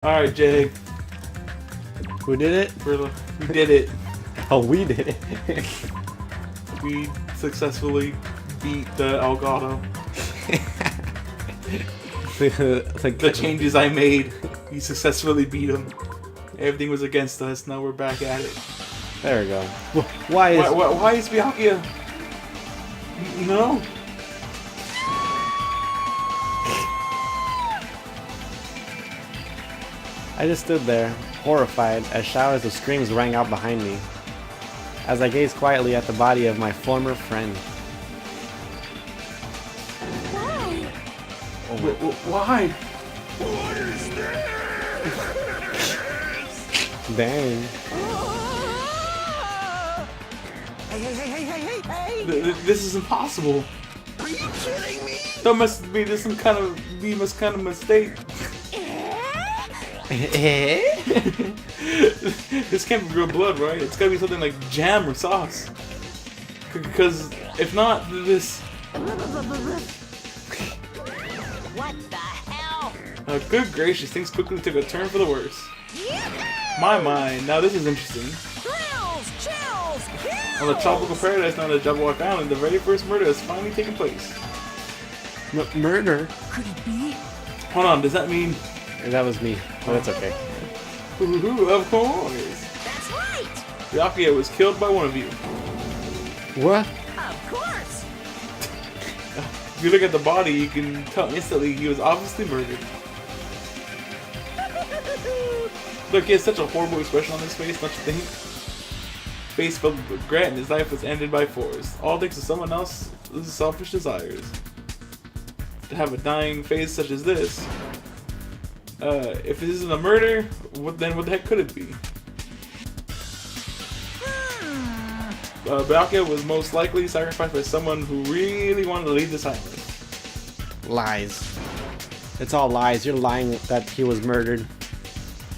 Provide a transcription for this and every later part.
Alright, Jay. Who did it? We did it. Oh, we did it. We successfully beat the Elgato. The changes I made, we successfully beat them. Everything was against us, now we're back at it. There we go. Why is Byakuya? No. I just stood there, horrified, as showers of screams rang out behind me, as I gazed quietly at the body of my former friend. Why? Why? What is this? Dang. Hey! This is impossible. Are you kidding me? That must be some kind of mistake. This can't be real blood, right? It's gotta be something like jam or sauce. Because if not, this. What the hell? Good gracious, things quickly took a turn for the worse. My, now this is interesting. Thrills, chills, On the tropical paradise known as Jabberwock Island, the very first murder has finally taken place. Murder? Could it be? Hold on, does that mean? That was me, but it's okay. Of course. That's right. Byakuya was killed by one of you. What? Of course. If you look at the body, you can tell instantly he was obviously murdered. Look, he has such a horrible expression on his face, don't you think? Face filled with regret, and his life was ended by force. All thanks to someone else's selfish desires. To have a dying face such as this. If this isn't a murder, then what the heck could it be? Byakuya was most likely sacrificed by someone who really wanted to leave this island. Lies. It's all lies. You're lying that he was murdered.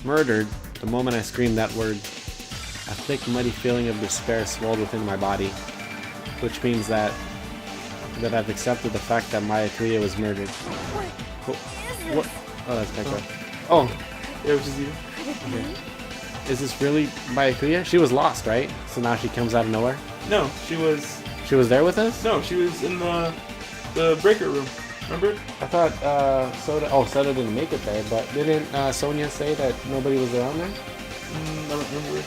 Murdered the moment I screamed that word. A thick, muddy feeling of despair swelled within my body, which means that I've accepted the fact that Byakuya was murdered. What? Oh, that's Pekka. Oh, Yeah, which is you. okay. Is this really Byakuya? She was lost, right? So now she comes out of nowhere? No, she was. She was there with us? No, she was in the breaker room. Remember? I thought Soda didn't make it there, but didn't Sonia say that nobody was around there? I don't remember.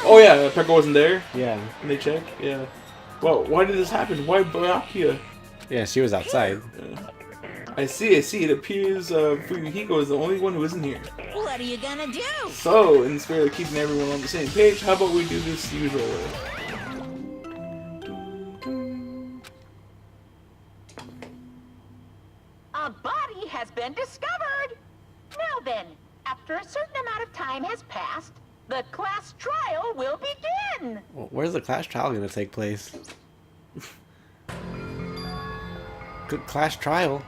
Oh yeah, Pekka wasn't there. Yeah. Can they check? Yeah. Well, why did this happen? Why Byakuya? Yeah, she was outside. I see. It appears Fuyuhiko is the only one who isn't here. What are you gonna do? So, in the spirit of keeping everyone on the same page, how about we do this usual way? A body has been discovered! Now then, after a certain amount of time has passed, the class trial will begin! Well, where's the class trial gonna take place? Good class trial?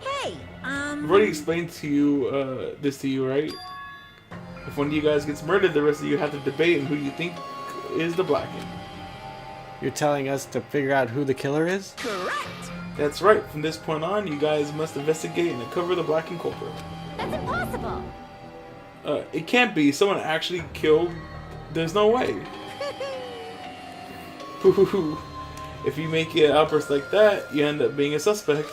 Hey, I've already explained to you this to you, right? If one of you guys gets murdered, the rest of you have to debate on who you think is the Blackened. You're telling us to figure out who the killer is? correct. That's right. From this point on, you guys must investigate and uncover the Blackened culprit. That's impossible. It can't be. Someone actually killed. There's no way. If you make an outburst like that, you end up being a suspect.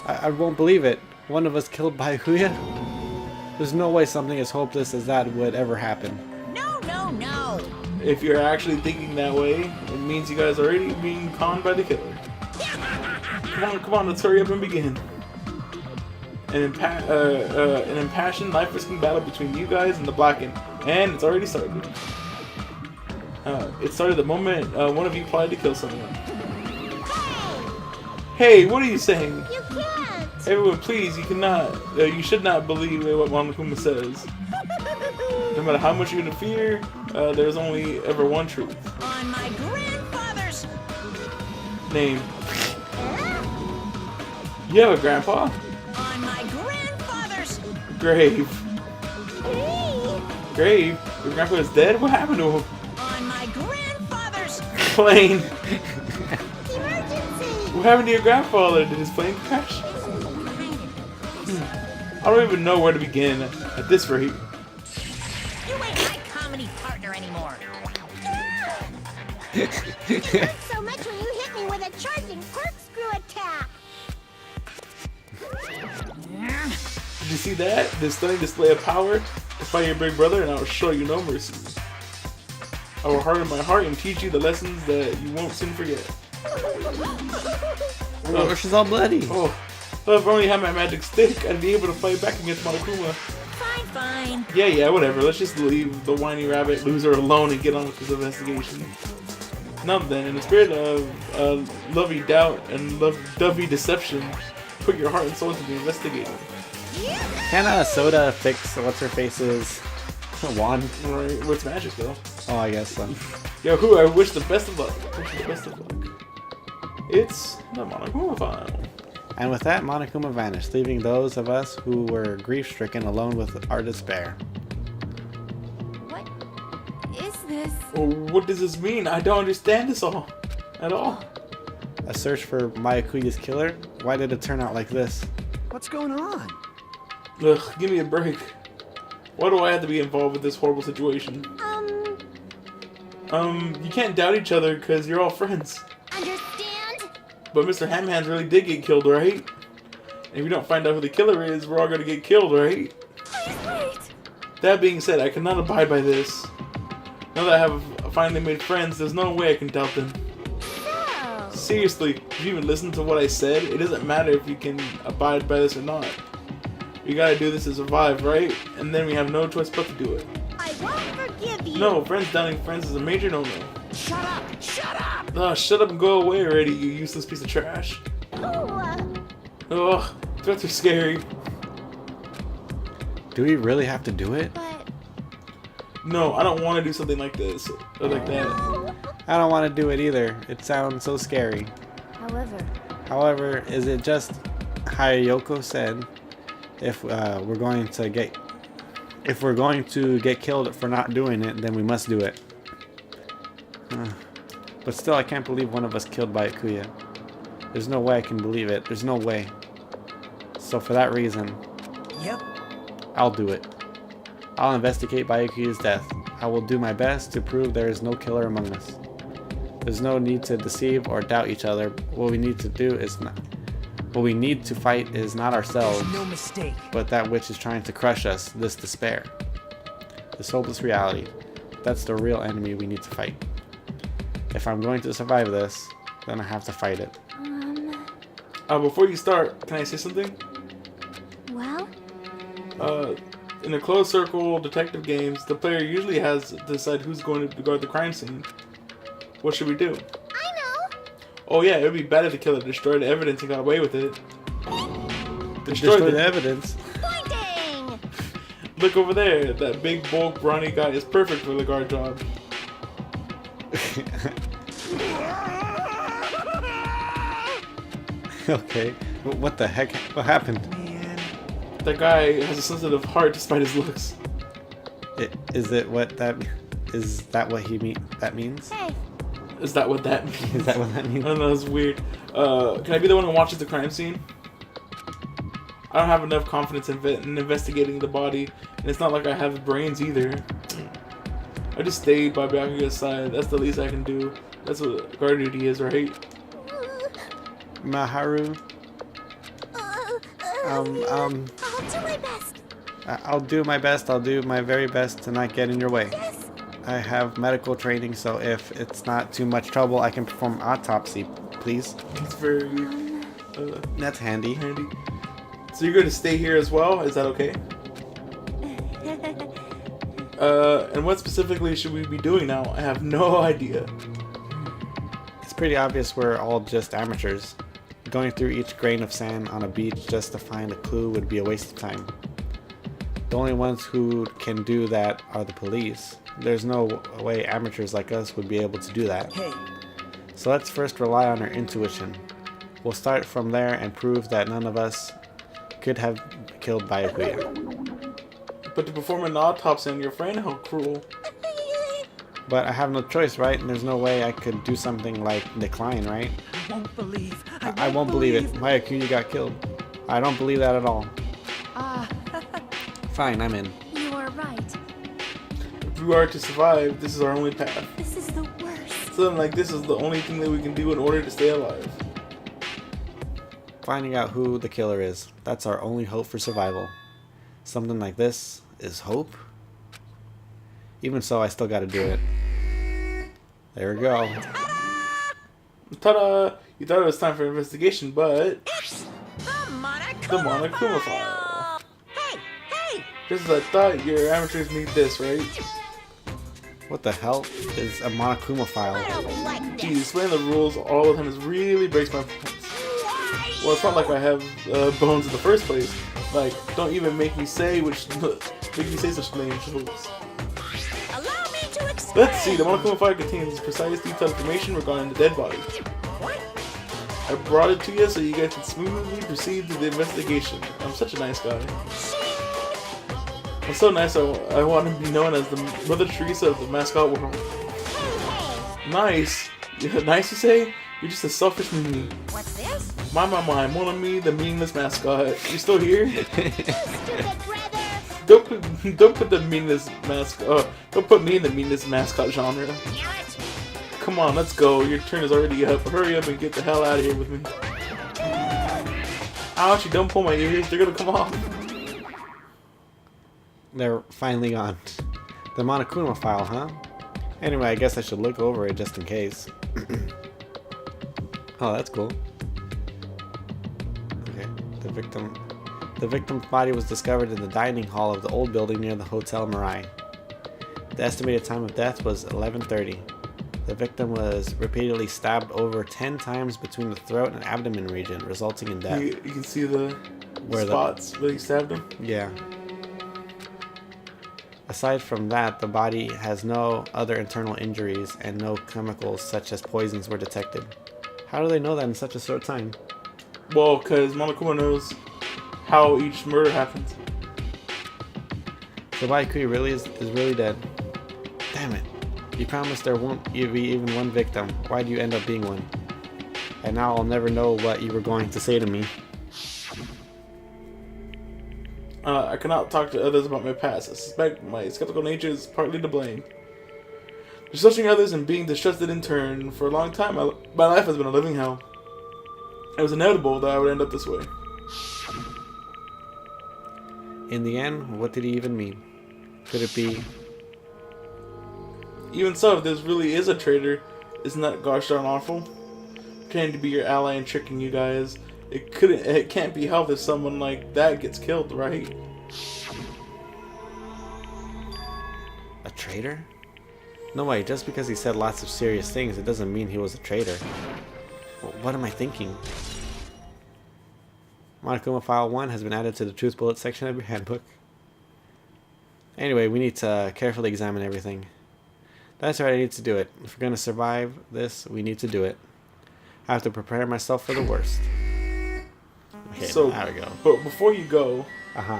I won't believe it. One of us killed Byakuya? There's no way something as hopeless as that would ever happen. No, no, no. If you're actually thinking that way, it means you guys are already being conned by the killer. Come on, let's hurry up and begin. An impassioned, life-risking battle between you guys and the Blackened, and it's already started. It started the moment one of you plotted to kill someone. Hey, what are you saying? You can't. Everyone, please, you cannot. You should not believe what Monokuma says. No matter how much you interfere, there's only ever one truth. On my grandfather's. Name. You have a grandpa? On my grandfather's. Grave. Hey. Grave? Your grandpa is dead? What happened to him? On my grandfather's. Plane. Emergency. What happened to your grandfather? Did his plane crash? I don't even know where to begin at this rate. You ain't my comedy partner anymore. It hurt so much when you hit me with a charging corkscrew attack. Did you see that? This stunning display of power? Defy your big brother and I will show you no mercy. I will harden my heart and teach you the lessons that you won't soon forget. Oh, she's all bloody. Oh, if I only had my magic stick, I'd be able to fight back against Monokuma. Fine, fine. Yeah, whatever. Let's just leave the whiny rabbit loser alone and get on with this investigation. Now then, in the spirit of lovey doubt and dovey deception, put your heart and soul into the investigating. Can Soda fix what's her face's wand? Right, what's magic though? Oh, I guess so. Yo, who? I wish the best of luck. Wish you the best of luck. It's the Monokuma file. And with that, Monokuma vanished, leaving those of us who were grief-stricken alone with our despair. What is this? Oh, what does this mean? I don't understand this all. At all. A search for Mayakuya's killer? Why did it turn out like this? What's going on? Ugh, give me a break. Why do I have to be involved with this horrible situation? You can't doubt each other because you're all friends. Understand? But Mr. Hamhands really did get killed, right? And if we don't find out who the killer is, we're all gonna get killed, right? Please wait. That being said, I cannot abide by this. Now that I have finally made friends, there's no way I can doubt them. No. Seriously, if you even listen to what I said, it doesn't matter if you can abide by this or not. We gotta do this to survive, right? And then we have no choice but to do it. I won't forgive you. No, friends downing friends is a major no-no. Shut up. Shut up. Ugh, shut up and go away already, you useless piece of trash. Ugh, threats are scary. Do we really have to do it? But No, I don't want to do something like this, or like that. I don't want to do it either. It sounds so scary. However, is it just Hayayoko said? If we're going to get killed for not doing it, then we must do it. But still, I can't believe one of us killed Byakuya. There's no way I can believe it. There's no way. So for that reason, Yep. I'll do it. I'll investigate Byakuya's death. I will do my best to prove there is no killer among us. There's no need to deceive or doubt each other. What we need to fight is not ourselves, No mistake. but that which is trying to crush us, this despair. This hopeless reality. That's the real enemy we need to fight. If I'm going to survive this, then I have to fight it. Before you start, can I say something? well, In the closed circle detective games, the player usually has to decide who's going to guard the crime scene. What should we do? I know. Oh yeah, it would be better to kill it, destroy the evidence and got away with it. Destroy the evidence. Pointing. Look over there, that big, bulk, brawny guy is perfect for the guard job. Okay. What the heck? What happened? Man. That guy has a sensitive heart despite his looks. Is that what that means? Hey, Is that what that means? Is that what that I means? don't know, that's weird. Can I be the one who watches the crime scene? I don't have enough confidence in investigating the body, and it's not like I have brains either. I just stayed by Byakuya's side. That's the least I can do. That's what guard duty is, right? Maharu, I'll do my best. I'll do my best. I'll do my very best to not get in your way. Yes. I have medical training, so if it's not too much trouble, I can perform autopsy, please. It's very That's handy. handy. So you're going to stay here as well? Is that okay? And what specifically should we be doing now? I have no idea. It's pretty obvious we're all just amateurs. Going through each grain of sand on a beach just to find a clue would be a waste of time. The only ones who can do that are the police. There's no way amateurs like us would be able to do that. Hey. So let's first rely on our intuition. We'll start from there and prove that none of us could have killed Byakuya. But to perform an autopsy on your friend, how cruel. But I have no choice, right? And there's no way I could do something like decline, right? I won't believe. I won't believe it. Byakuya got killed. I don't believe that at all. Fine, I'm in. You are right. If we are to survive, this is our only path. This is the worst. Something like this is the only thing that we can do in order to stay alive. Finding out who the killer is. That's our only hope for survival. Something like this is hope? Even so, I still gotta do it. There we go. Ta-da! You thought it was time for investigation, but... It's the Monokuma, The Monokuma file. Hey, hey! Just as I thought, your amateurs need this, right? What the hell is a Monokuma I file? don't like Geez, this. explaining the rules all the time is really breaks my bones. Well, it's not like I have bones in the first place. Like, don't even make me say such lame jokes. Allow me to explain. Let's see, the Monokuma file contains precise, detailed information regarding the dead body. What? I brought it to you so you guys can smoothly proceed to the investigation. I'm such a nice guy. I'm so nice, I want to be known as the Mother Teresa of the mascot world. Nice? Yeah, nice you say? You're just a selfish me. What's this? My, more than me, the meaningless mascot. You still here? Stupid brother. Don't put the meaningless mascot. Don't put me in the meaningless mascot genre. Damn it! Come on, let's go. Your turn is already up. Hurry up and get the hell out of here with me. Ouch! You don't pull my ears. They're gonna come off. They're finally gone. The Monokuma file, huh? Anyway, I guess I should look over it just in case. Oh, that's cool. Okay, the victim's body was discovered in the dining hall of the old building near the Hotel Mirai. The estimated time of death was 11:30. The victim was repeatedly stabbed over 10 times between the throat and abdomen region, resulting in death. You can see the Where spots where he stabbed him. Yeah. Aside from that, the body has no other internal injuries and no chemicals such as poisons were detected. How do they know that in such a short time? Well, because Monokuma knows how each murder happens. So Baikui really is really dead. Damn it. You promised there won't be even one victim. Why do you end up being one? And now I'll never know what you were going to say to me. I cannot talk to others about my past. I suspect my skeptical nature is partly to blame. Distrusting others and being distrusted in turn. For a long time, my life has been a living hell. It was inevitable that I would end up this way. In the end, what did he even mean? Could it be... Even so, if this really is a traitor, isn't that gosh darn awful? Pretending to be your ally and tricking you guys. It can't be helped if someone like that gets killed, right? a traitor? No way, just because he said lots of serious things, it doesn't mean he was a traitor. What am I thinking? Monokuma File 1 has been added to the Truth Bullet section of your handbook. Anyway, we need to carefully examine everything. That's right, I need to do it. If we're going to survive this, we need to do it. I have to prepare myself for the worst. Okay, So, there we go. but before you go, Uh-huh.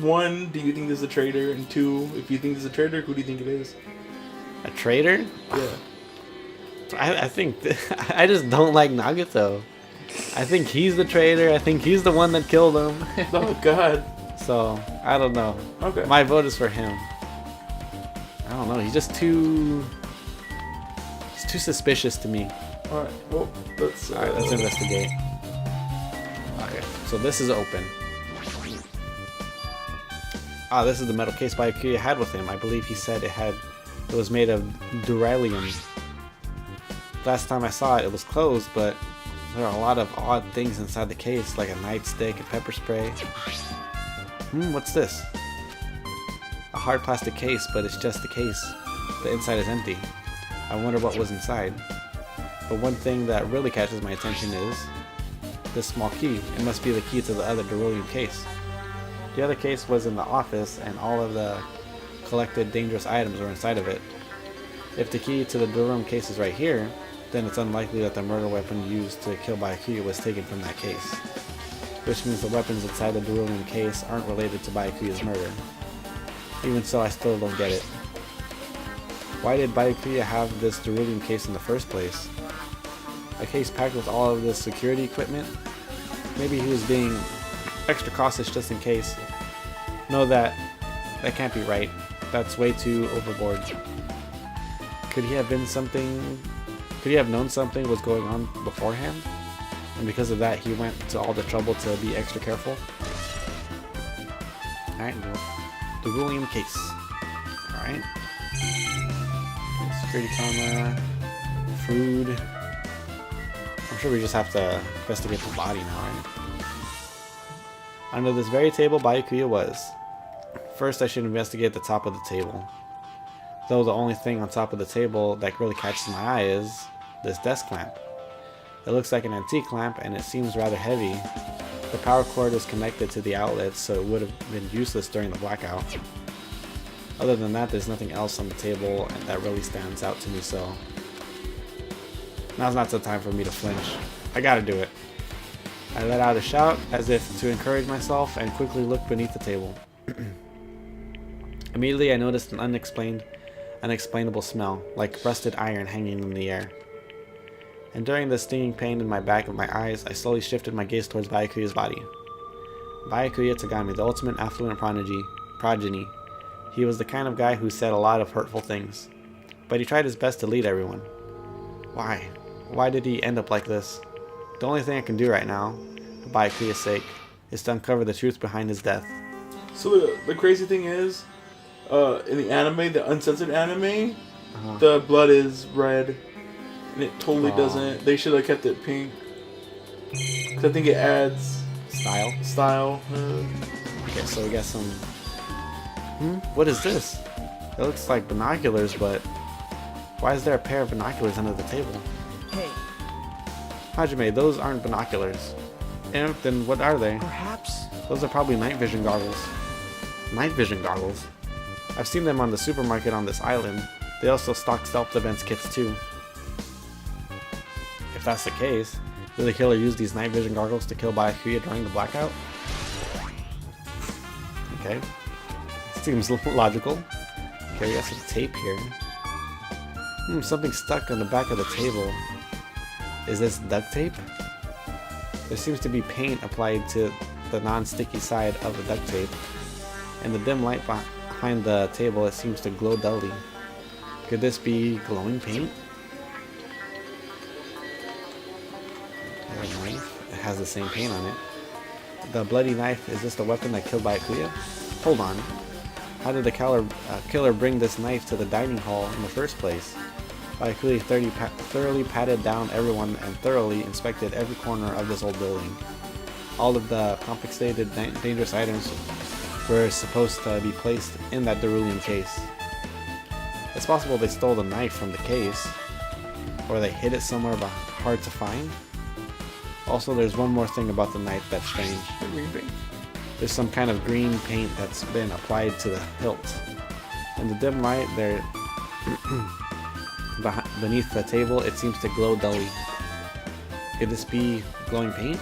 1, do you think this is a traitor? And 2, if you think this is a traitor, who do you think it is? A traitor? Yeah. I think... I just don't like Nagato. I think he's the traitor. I think he's the one that killed him. Oh, God. So, I don't know. Okay. My vote is for him. I don't know. He's just too... He's too suspicious to me. Alright, well, let's... Alright, let's investigate. Okay, so this is open. Ah, this is the metal case Byakuya had with him. I believe he said it was made of duralium. Last time I saw it, it was closed, but there are a lot of odd things inside the case, like a nightstick, a pepper spray. What's this? A hard plastic case, but it's just the case. The inside is empty. I wonder what was inside. But one thing that really catches my attention is this small key. It must be the key to the other beryllium case. The other case was in the office, and all of the collected dangerous items were inside of it. If the key to the beryllium case is right here, then it's unlikely that the murder weapon used to kill Byakuya was taken from that case. Which means the weapons inside the beryllium case aren't related to Byakuya's murder. Even so, I still don't get it. Why did Byakuya have this beryllium case in the first place? A case packed with all of this security equipment? Maybe he was being extra cautious just in case. No, that can't be right. That's way too overboard. Could he have been something? Could he have known something was going on beforehand? And because of that, he went to all the trouble to be extra careful? Alright, the William case. Alright. Security camera. Food. I'm sure we just have to investigate the body now, right? Under this very table Byakuya was. First, I should investigate the top of the table. Though the only thing on top of the table that really catches my eye is this desk lamp. It looks like an antique lamp and it seems rather heavy. The power cord is connected to the outlets, so it would have been useless during the blackout. Other than that, there's nothing else on the table that really stands out to me, so now's not the time for me to flinch. I gotta do it. I let out a shout as if to encourage myself and quickly looked beneath the table. Immediately I noticed an unexplainable smell, like rusted iron hanging in the air. And during the stinging pain in my back of my eyes, I slowly shifted my gaze towards Byakuya's body. Byakuya Tagami, the ultimate affluent progeny. He was the kind of guy who said a lot of hurtful things, but he tried his best to lead everyone. Why? Why did he end up like this? The only thing I can do right now, for Byakuya's sake, is to uncover the truth behind his death. So the crazy thing is, in the anime, the uncensored anime, the blood is red, and it totally doesn't. They should have kept it pink, because I think it adds Style. style. Okay, so we got some... What is this? It looks like binoculars, but why is there a pair of binoculars under the table? Hey, Hajime, those aren't binoculars. Imp, then what are they? perhaps... Those are probably night vision goggles. Night vision goggles? I've seen them on the supermarket on this island. They also stock self-defense kits too. If that's the case, did the killer use these night vision goggles to kill Byakuya during the blackout? Okay. Seems logical. Okay, we got some tape here. Something stuck on the back of the table. Is this duct tape? There seems to be paint applied to the non-sticky side of the duct tape. In the dim light behind the table, it seems to glow dully. Could this be glowing paint? There's a knife. It has the same paint on it. The bloody knife, is this the weapon that killed Byakuya? Hold on. How did the killer bring this knife to the dining hall in the first place? Byakuya thoroughly patted down everyone and thoroughly inspected every corner of this old building. All of the confiscated dangerous items were supposed to be placed in that beryllium case. It's possible they stole the knife from the case, or they hid it somewhere hard to find. Also, there's one more thing about the knife that's strange. There's some kind of green paint that's been applied to the hilt. In the dim light, there, beneath the table, it seems to glow dully. Could this be glowing paint?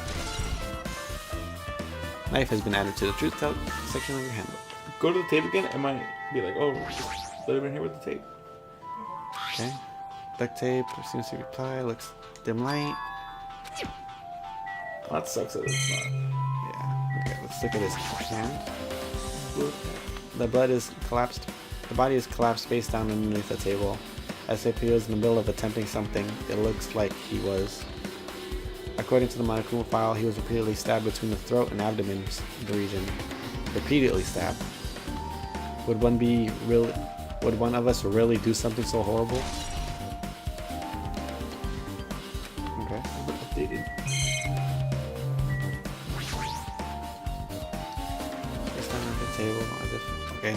Knife has been added to the truth tell section of your handbook. Go to the tape again. It might be like, oh, just let him in here with the tape. Okay. Duct tape seems to reply. Looks dim light. That sucks that it's not. Yeah. Okay. Let's look at his hand. The blood is collapsed. The body is collapsed face down underneath the table, as if he was in the middle of attempting something. It looks like he was. According to the Monokuma file, he was repeatedly stabbed between the throat and abdomen region. Repeatedly stabbed. Would one of us really do something so horrible? Okay. Updated. Just down at the table as if. Okay.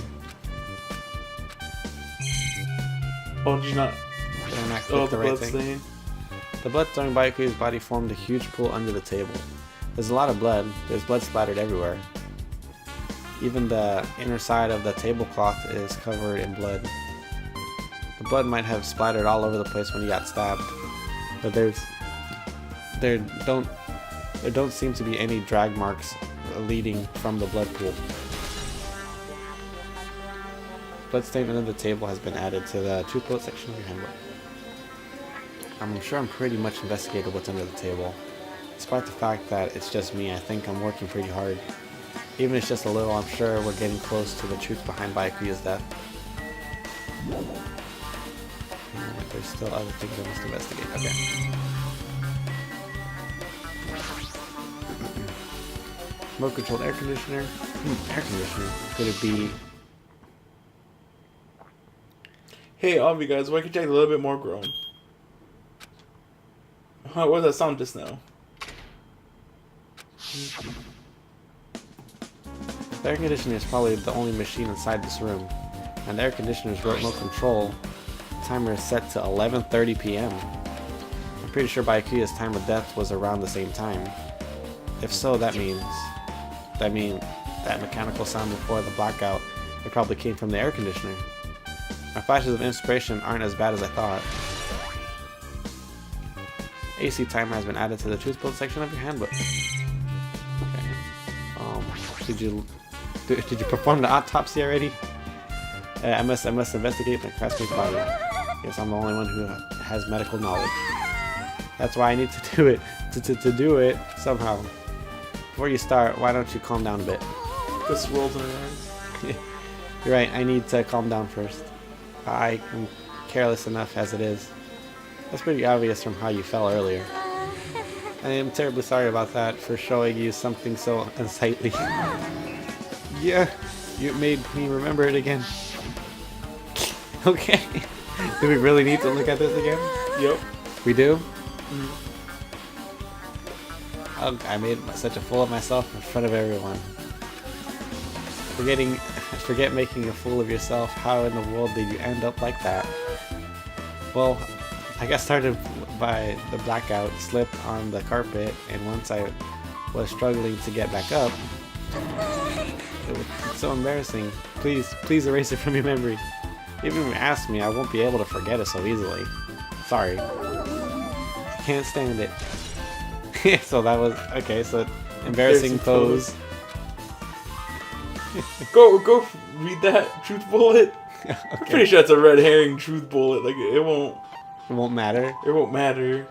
Oh, did you not? Did I not click Oh, the the right blood thing? stain. The blood throwing Byakuya's body formed a huge pool under the table. There's a lot of blood. There's blood splattered everywhere. Even the inner side of the tablecloth is covered in blood. The blood might have splattered all over the place when he got stabbed, but there don't seem to be any drag marks leading from the blood pool. Blood stain under the table has been added to the truth bullet section of your handbook. I'm sure I'm pretty much investigated what's under the table. Despite the fact that it's just me, I think I'm working pretty hard. Even if it's just a little, I'm sure we're getting close to the truth behind Byakuya's death. And there's still other things I must investigate. Okay. Remote controlled air conditioner. Air conditioner. Could it be? Hey, all of you guys, why can't you take a little bit more grown? What was that sound just now? The air conditioner is probably the only machine inside this room, and the air conditioner's remote control timer is set to 11:30 p.m. I'm pretty sure Byakuya's time of death was around the same time. If so, that means that mechanical sound before the blackout, it probably came from the air conditioner. My flashes of inspiration aren't as bad as I thought. AC timer has been added to the truth build section of your handbook. Okay. Did you perform the autopsy already? I must investigate my classmate's body. Guess I'm the only one who has medical knowledge. That's why I need to do it. To do it somehow. Before you start, why don't you calm down a bit? This rolls in her eyes. You're right. I need to calm down first. I am careless enough as it is. That's pretty obvious from how you fell earlier. I am terribly sorry about that, for showing you something so unsightly. Yeah, you made me remember it again. Okay. Do we really need to look at this again? Yep. We do? Mm-hmm. Oh, I made such a fool of myself in front of everyone. Forget making a fool of yourself. How in the world did you end up like that? Well, I got started by the blackout, slipped on the carpet, and once I was struggling to get back up, it was so embarrassing. Please erase it from your memory. Even if you ask me, I won't be able to forget it so easily. Sorry. I can't stand it. So that was, okay, so embarrassing pose. Go read that truth bullet. Okay. I'm pretty sure that's a red herring truth bullet. Like it won't matter. It won't matter.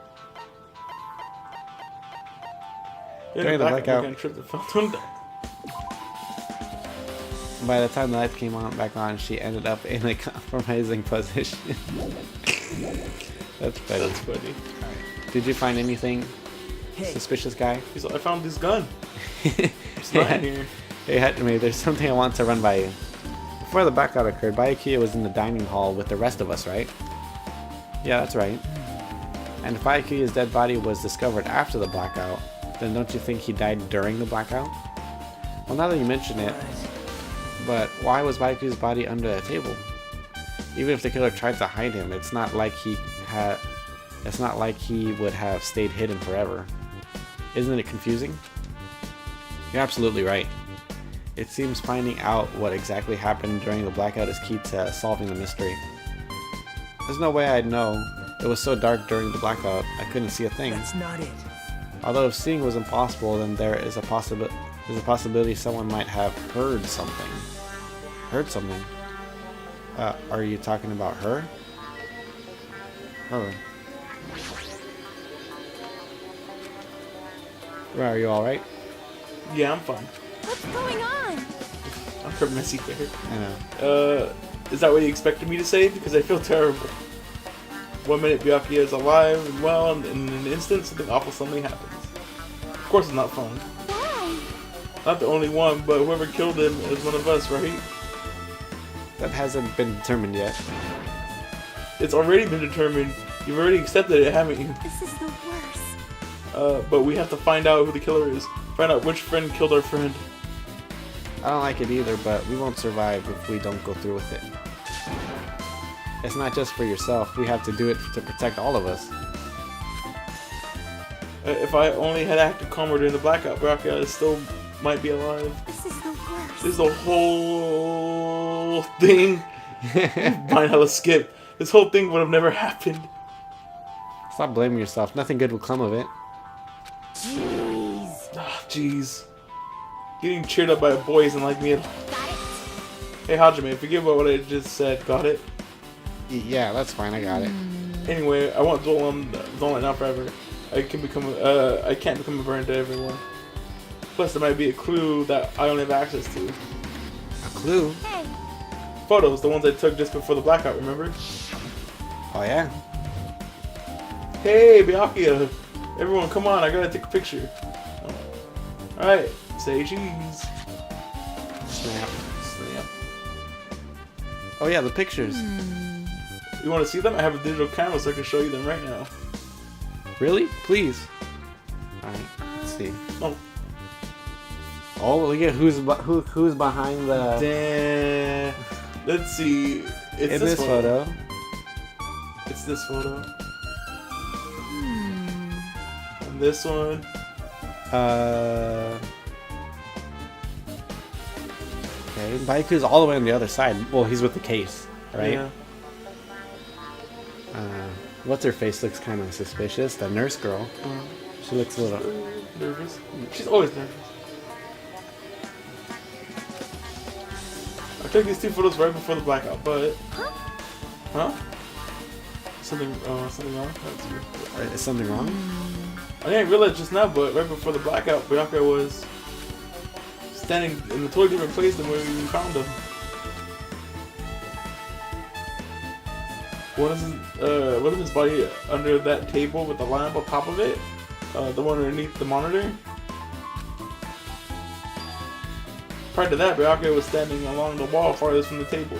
During the blackout. By the time the lights came back on, she ended up in a compromising position. That's funny. That's funny. Right. Did you find anything suspicious, guy? He's like, I found this gun. It's not in here. Hey, Hatchme, there's something I want to run by you. Before the blackout occurred, Byakuya was in the dining hall with the rest of us, right? Yeah, that's right. And if Byakuya's dead body was discovered after the blackout, then don't you think he died during the blackout? Well, now that you mention it, but why was Byakuya's body under a table? Even if the killer tried to hide him, it's not like he would have stayed hidden forever. Isn't it confusing? You're absolutely right. It seems finding out what exactly happened during the blackout is key to solving the mystery. There's no way I'd know. It was so dark during the blackout, I couldn't see a thing. That's not it. Although if seeing was impossible, then there is a possibility someone might have heard something. Heard something? Are you talking about her? Her. Well, are you alright? Yeah, I'm fine. What's going on? I'm her messy hair. I know. Is that what you expected me to say? Because I feel terrible. 1 minute Byakuya is alive and well, and in an instant something awful suddenly happens. Of course it's not fun. Why? Not the only one, but whoever killed him is one of us, right? That hasn't been determined yet. It's already been determined. You've already accepted it, haven't you? This is the worst. But we have to find out who the killer is. Find out which friend killed our friend. I don't like it either, but we won't survive if we don't go through with it. It's not just for yourself. We have to do it to protect all of us. If I only had acted calmer during the blackout, Byakuya still might be alive. This is the worst. This is the whole thing. Mine hella skip. This whole thing would have never happened. Stop blaming yourself. Nothing good will come of it. Jeez. Ah, jeez. Getting cheered up by a boy isn't like me at all. Got it? Hey Hajime, forgive what I just said. Got it? Yeah, that's fine. I got it. Anyway, I want Dolan now forever. I can't become a burden to everyone. Plus, there might be a clue that I only have access to. A clue? Hey, Photos, the ones I took just before the blackout, remember? Oh yeah. Hey, Byakuya! Everyone, come on, I gotta take a picture. Alright, say cheese. Snap. Snap. Oh yeah, the pictures. You wanna see them? I have a digital camera so I can show you them right now. Really? Please. Alright, let's see. Oh. Oh, look at who's behind the... Damn. Let's see. It's in this photo. It's this photo. And this one. Okay, Baiku's all the way on the other side. Well, he's with the case, right? Yeah. What's her face looks kind of suspicious. The nurse girl. She looks a little... Nervous. She's always nervous. I took these two photos right before the blackout, but... Huh? Something wrong? That's weird. Is something wrong? I didn't realize just now, but right before the blackout, Byakuya was standing in a totally different place than where we found him. Wasn't his body under that table with the lamp on top of it? The one underneath the monitor? Prior to that, Byakuya was standing along the wall farthest from the table.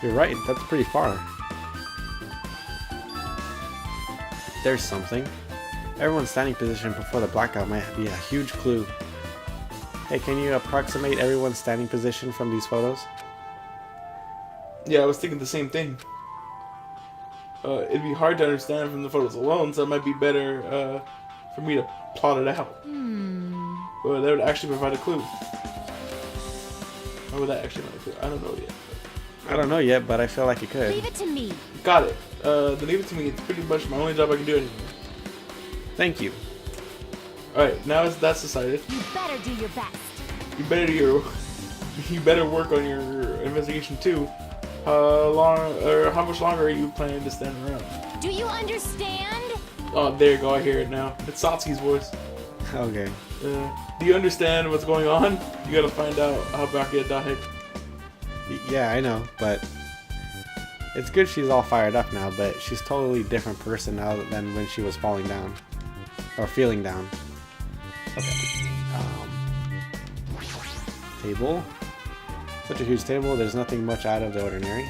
You're right, that's pretty far. There's something. Everyone's standing position before the blackout might be a huge clue. Hey, can you approximate everyone's standing position from these photos? Yeah, I was thinking the same thing. It'd be hard to understand from the photos alone, so it might be better for me to plot it out. But that would actually provide a clue. Or would that actually provide a clue? I don't know yet. I don't know yet, but I feel like it could. leave it to me. Got it. Then leave it to me. It's pretty much my only job I can do anymore. Thank you. Alright, now that's decided. You better do your best. You better work on your investigation too. How much longer are you planning to stand around? Do you understand? Oh, there you go. I hear it now. It's Satsuki's voice. Okay. Do you understand what's going on? You gotta find out how Byakuya died. Yeah, I know, but it's good she's all fired up now, but she's totally different person now than when she was falling down. Or feeling down. Okay. Table. Such a huge table, there's nothing much out of the ordinary.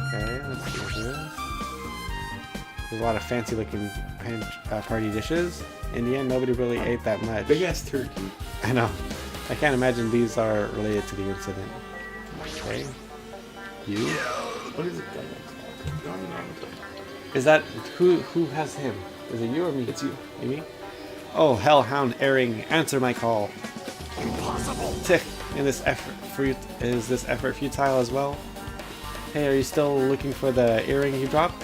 Okay, let's see what this is. There's a lot of fancy looking party dishes. In the end, nobody really ate that much. Big ass turkey. I know. I can't imagine these are related to the incident. Okay. You? What is it? Is that who has him? Is it you or me? It's you. Me? Oh, hellhound erring, answer my call. Impossible. Tick. Is this effort futile as well? Hey, are you still looking for the earring you dropped?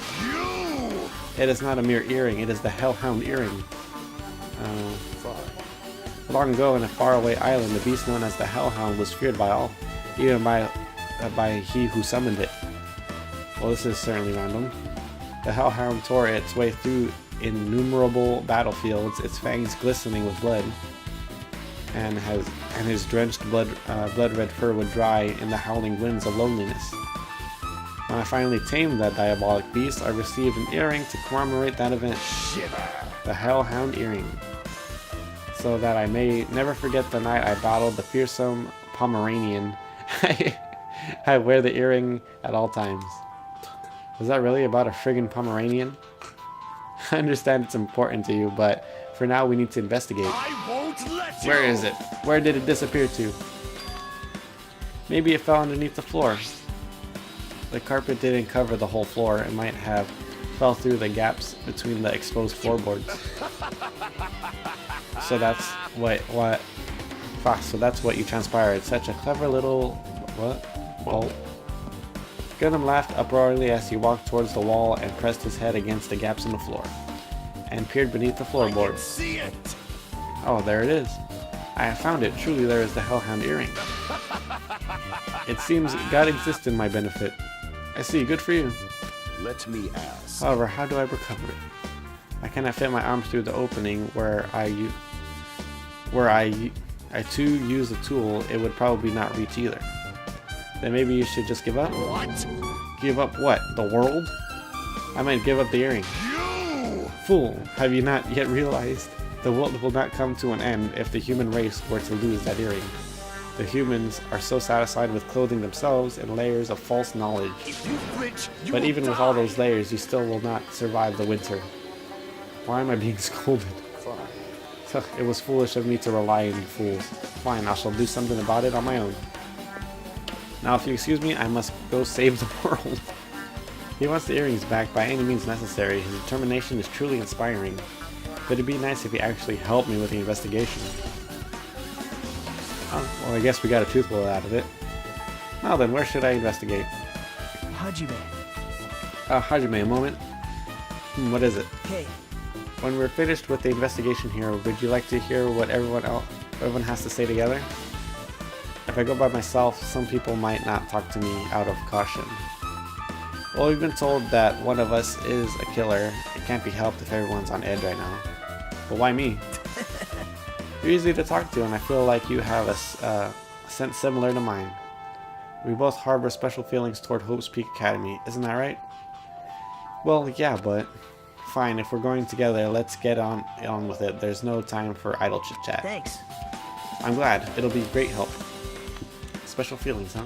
It is not a mere earring, it is the hellhound earring. Long ago in a faraway island, the beast known as the hellhound was feared by all, even by he who summoned it. Well, this is certainly random. The hellhound tore its way through innumerable battlefields, its fangs glistening with blood, and his drenched blood-red fur would dry in the howling winds of loneliness. When I finally tamed that diabolic beast, I received an earring to commemorate that event. The hellhound earring. So that I may never forget the night I battled the fearsome Pomeranian. I wear the earring at all times. Was that really about a friggin' Pomeranian? I understand it's important to you, but for now we need to investigate. I won't let you. Where is it? Where did it disappear to? Maybe it fell underneath the floor. The carpet didn't cover the whole floor. It might have fell through the gaps between the exposed floorboards. So that's so that's what you transpired. Such a clever little bolt. Gundam laughed uproariously as he walked towards the wall and pressed his head against the gaps in the floor, and peered beneath the floorboards. See it. Oh, there it is. I have found it. Truly, there is the hellhound earring. It seems God exists in my benefit. I see. Good for you. Let me ask. However, how do I recover it? I cannot fit my arms through the opening where I too use a tool. It would probably not reach either. Then maybe you should just give up? What? Give up what? The world? I might give up the earring. You! Fool, have you not yet realized? The world will not come to an end if the human race were to lose that earring. The humans are so satisfied with clothing themselves in layers of false knowledge. If you flinch, you But will even with all die. those layers, you still will not survive the winter. Why am I being scolded? It was foolish of me to rely on you fools. Fine, I shall do something about it on my own. Now, if you excuse me, I must go save the world. He wants the earrings back by any means necessary. His determination is truly inspiring. But it'd be nice if he actually helped me with the investigation. Oh, well, I guess we got a tooth pulled out of it. Now then, where should I investigate? Hajime. Hajime, a moment. What is it? Hey, When we're finished with the investigation here, would you like to hear what everyone has to say together? If I go by myself, some people might not talk to me out of caution. Well, we've been told that one of us is a killer. It can't be helped if everyone's on edge right now. But why me? You're easy to talk to, and I feel like you have a sense similar to mine. We both harbor special feelings toward Hope's Peak Academy, isn't that right? Well, yeah, but... Fine, if we're going together, let's get on with it. There's no time for idle chit-chat. thanks. I'm glad. It'll be great help. Special feelings, huh?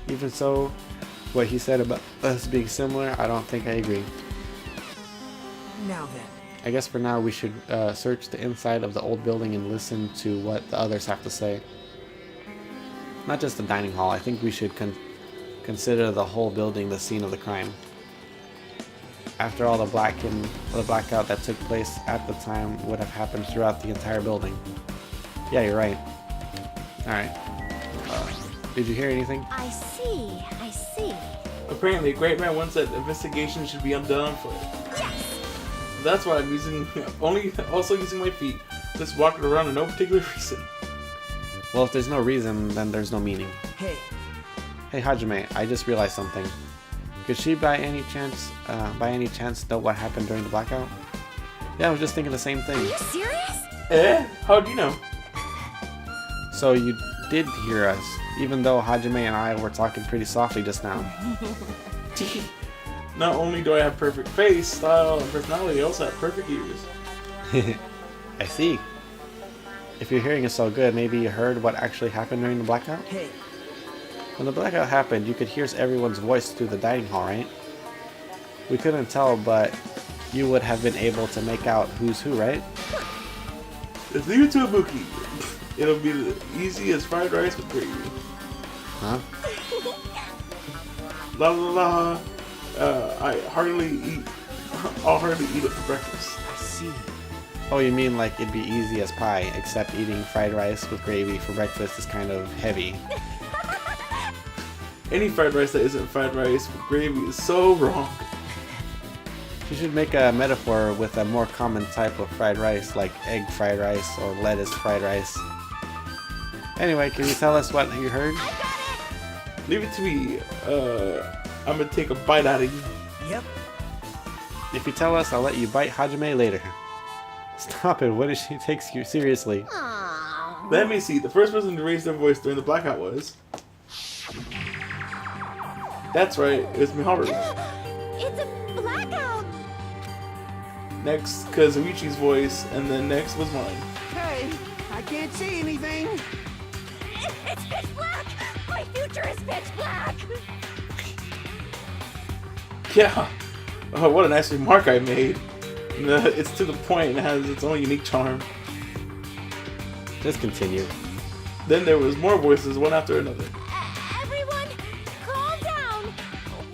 Even so, what he said about us being similar, I don't think I agree. Now then. I guess for now we should search the inside of the old building and listen to what the others have to say. Not just the dining hall. I think we should consider the whole building the scene of the crime. After all, the blackout that took place at the time would have happened throughout the entire building. Yeah, you're right. Alright. Did you hear anything? I see. I see. Apparently, a great man once said investigation should be undone on foot. Yes! That's why I'm also using my feet. Just walking around for no particular reason. Well, if there's no reason, then there's no meaning. Hey, Hey Hajime, I just realized something. Could she by any chance know what happened during the blackout? Yeah, I was just thinking the same Are thing. you serious? Eh? How'd you know? So you did hear us, even though Hajime and I were talking pretty softly just now. Not only do I have perfect face, style, and personality, I also have perfect ears. I see. If your hearing is so good, maybe you heard what actually happened during the blackout? hey, When the blackout happened, you could hear everyone's voice through the dining hall, right? We couldn't tell, but you would have been able to make out who's who, right? Let's leave it to Ibuki. It'll be the easy as fried rice with gravy. Huh? La la la. I'll hardly eat it for breakfast. I see. Oh, you mean like it'd be easy as pie, except eating fried rice with gravy for breakfast is kind of heavy. Any fried rice that isn't fried rice with gravy is so wrong. You should make a metaphor with a more common type of fried rice, like egg fried rice or lettuce fried rice. Anyway, can you tell us what you heard? Leave it to me. I'm gonna take a bite out of you. Yep. If you tell us, I'll let you bite Hajime later. Stop it, what if she takes you seriously? Aww. Let me see. The first person to raise their voice during the blackout was... That's right. It was Miharu. It's a blackout. Next, Kazuichi's voice, and then next was mine. Hey, I can't see anything. It's pitch black. My future is pitch black. Yeah. Oh, what a nice remark I made. It's to the point and has its own unique charm. Just continue. Then there was more voices, one after another. Everyone, calm down.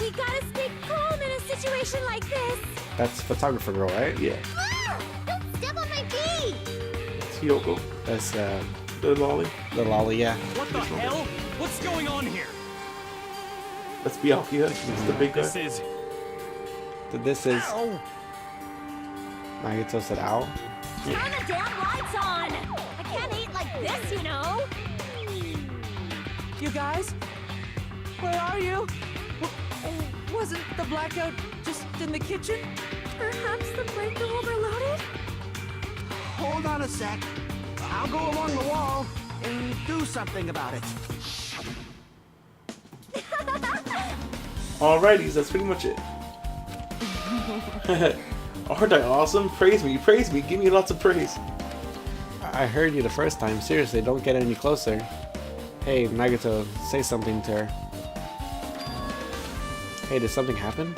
We gotta stay calm in a situation like this. That's photographer girl, right? Yeah. Ah, don't step on my feet. It's Hiyoko. That's The lolly. the lolly, yeah. What the hell? What's going on here? That's Byakuya. It's the big guy. This is... This is... Oh, Nagato said ow. Turn the damn lights on. I can't eat like this, you know. you guys? Where are you? Wasn't the blackout just in the kitchen? Perhaps the breaker overloaded? Hold on a sec. I'll go along the wall and do something about it. Alrighty, that's pretty much it. Aren't I awesome? Praise me, give me lots of praise. I heard you the first time. Seriously, don't get any closer. Hey, Nagato, say something to her. Hey, did something happen?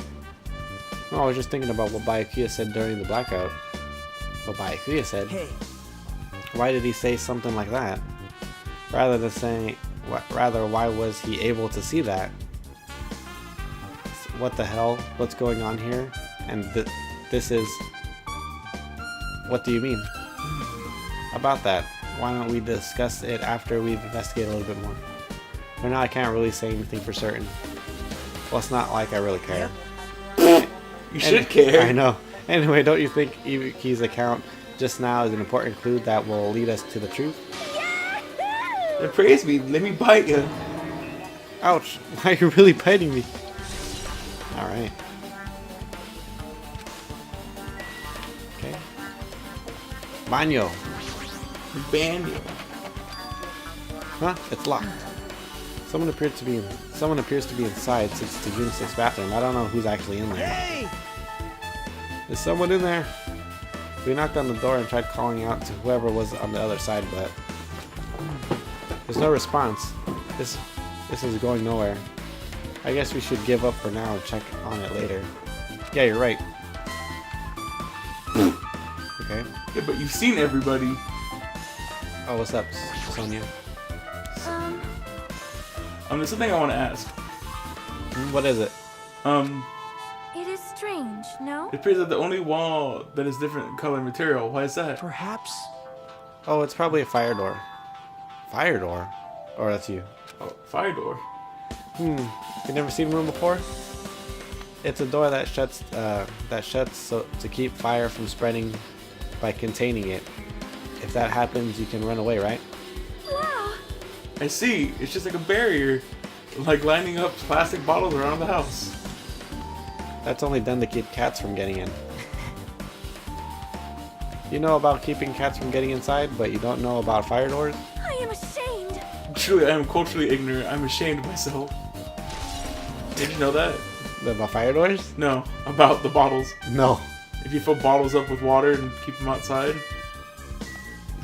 No, I was just thinking about what Byakuya said during the blackout. What Byakuya said? Hey, Why did he say something like that? Rather than saying, why was he able to see that? What the hell? What's going on here? And this is... What do you mean? About that, why don't we discuss it after we've investigated a little bit more? For now, I can't really say anything for certain. Well, it's not like I really care. You should care. I know. Anyway, don't you think Ibuki's account just now is an important clue that will lead us to the truth? And praise me, let me bite you. Ouch! Why are you really biting me? Alright. Okay. Banyo. Ban you. Huh? It's locked. Someone appears to be inside since it's the unisex bathroom. I don't know who's actually in there. hey! Is someone in there? We knocked on the door and tried calling out to whoever was on the other side, but there's no response. This is going nowhere. I guess we should give up for now and check on it later. Yeah, you're right. Okay. Yeah, but you've seen everybody. Oh, what's up, Sonia? There's something I want to ask. What is it? It is strange, no? It appears that the only wall that is different color material. Why is that? Perhaps? Oh, it's probably a fire door. Fire door? Or that's you. Oh, fire door. You never seen one before? It's a door that shuts so to keep fire from spreading by containing it. If that happens, you can run away, right? Wow! I see. It's just like a barrier, like lining up plastic bottles around the house. That's only done to keep cats from getting in. You know about keeping cats from getting inside, but you don't know about fire doors? I am ashamed! Truly, I am culturally ignorant. I'm ashamed of myself. Did you know that? About fire doors? No, about the bottles. No. If you fill bottles up with water and keep them outside.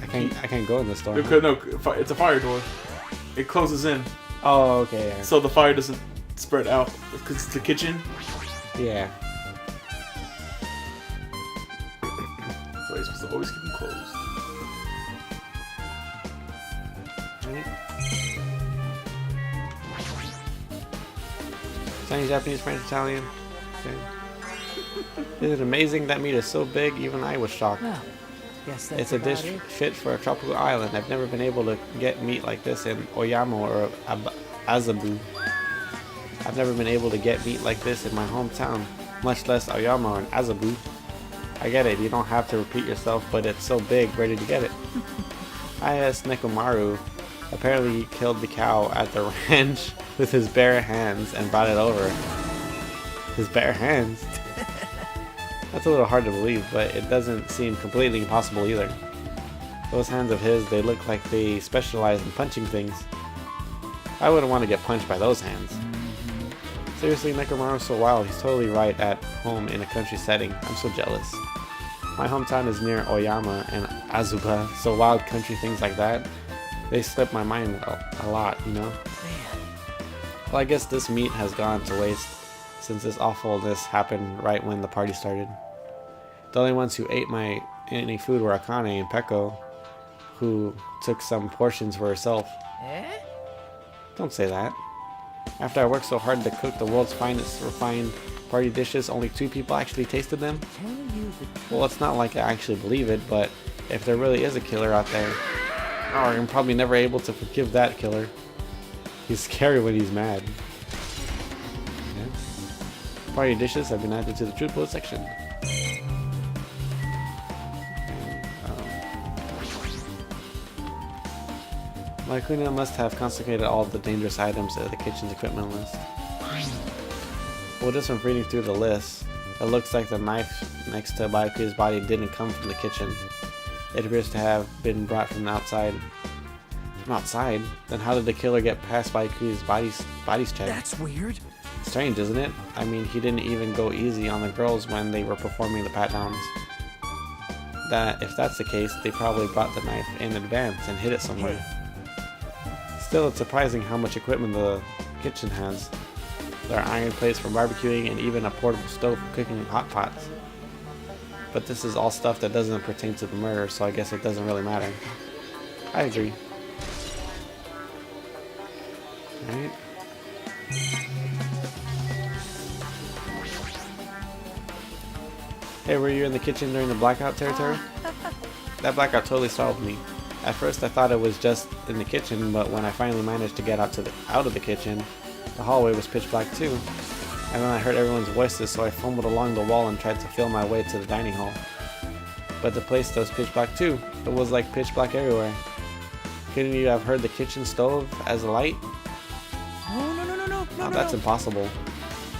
I can't go in this door. No, it's a fire door. It closes in, Oh, okay. Yeah. so the fire doesn't spread out because it's the kitchen. Yeah. So you're supposed to always keep them closed. Chinese, Japanese, French, Italian. Okay. Is it amazing that meat is so big? Even I was shocked. Well, guess that's It's a dish about it. fit for a tropical island. I've never been able to get meat like this in Oyama or Azabu. I've never been able to get meat like this in my hometown, much less Oyama or Azabu. I get it, you don't have to repeat yourself, but it's so big, where did you get it? I asked Nekomaru. Apparently he killed the cow at the ranch with his bare hands and brought it over. His bare hands? That's a little hard to believe, but it doesn't seem completely impossible either. Those hands of his, they look like they specialize in punching things. I wouldn't want to get punched by those hands. Seriously, Nekomaru's so wild, he's totally right at home in a country setting. I'm so jealous. My hometown is near Oyama and Azuba, so wild country things like that, they slip my mind a lot, you know? Well, I guess this meat has gone to waste since this awfulness happened right when the party started. The only ones who ate any food were Akane and Peko, who took some portions for herself. Eh? Don't say that. After I worked so hard to cook the world's finest refined party dishes, only 2 people actually tasted them? Tell you the Well, it's not like I actually believe it, but if there really is a killer out there, I'm probably never able to forgive that killer. He's scary when he's mad. Yeah. Party dishes have been added to the truth bullet section. Lycuna must have consecrated all of the dangerous items at the kitchen's equipment list. Well, just from reading through the list, It looks like the knife next to Byakuya's body didn't come from the kitchen. It appears to have been brought from the outside. From outside? Then how did the killer get past Byakuya's body's check? That's weird. Strange, isn't it? I mean, he didn't even go easy on the girls when they were performing the pat-downs. If that's the case, they probably brought the knife in advance and hid it somewhere. Still, it's surprising how much equipment the kitchen has. There are iron plates for barbecuing and even a portable stove for cooking hot pots. But this is all stuff that doesn't pertain to the murder, so I guess it doesn't really matter. I agree. Alright. Hey, were you in the kitchen during the blackout territory? That blackout totally startled me. At first I thought it was just in the kitchen, but when I finally managed to get out of the kitchen, the hallway was pitch black too. And then I heard everyone's voices, so I fumbled along the wall and tried to feel my way to the dining hall. But the place was pitch black too. It was like pitch black everywhere. Couldn't you have heard the kitchen stove as a light? No, that's impossible.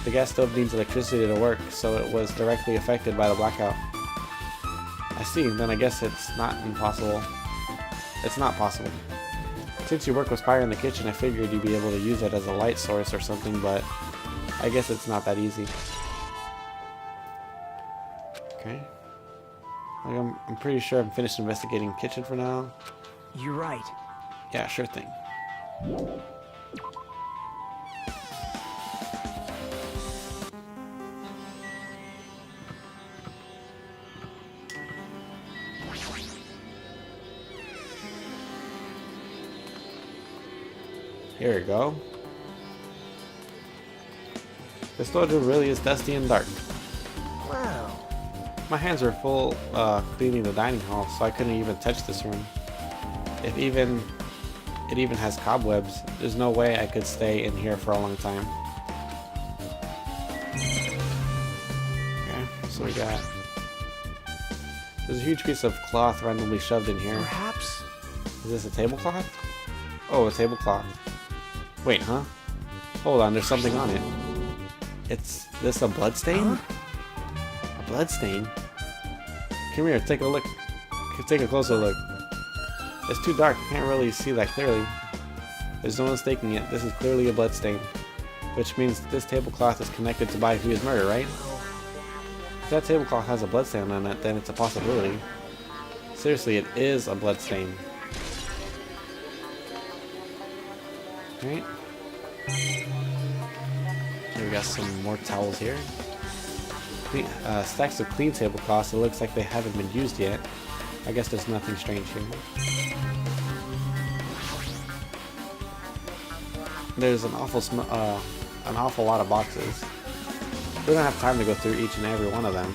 The gas stove needs electricity to work, so it was directly affected by the blackout. I see, then I guess it's not impossible. It's not possible. Since you work with fire in the kitchen, I figured you'd be able to use it as a light source or something, but I guess it's not that easy. Okay. I'm pretty sure I'm finished investigating kitchen for now. You're right. Yeah, sure thing. Here we go. The storage room really is dusty and dark. Wow. My hands were full cleaning the dining hall, so I couldn't even touch this room. It even has cobwebs. There's no way I could stay in here for a long time. Okay, so we got... There's a huge piece of cloth randomly shoved in here. Perhaps. Is this a tablecloth? Oh, a tablecloth. Wait, huh? Hold on, there's something on it. It's this a bloodstain? A bloodstain? Come here, take a look. Take a closer look. It's too dark, I can't really see that clearly. There's no mistaking it, this is clearly a bloodstain. Which means this tablecloth is connected to Byakuya's murder, right? If that tablecloth has a bloodstain on it, then it's a possibility. Seriously, it is a bloodstain. Right. Here we got some more towels here. Stacks of clean tablecloths. It looks like they haven't been used yet. I guess there's nothing strange here. There's an awful lot of boxes. We don't have time to go through each and every one of them.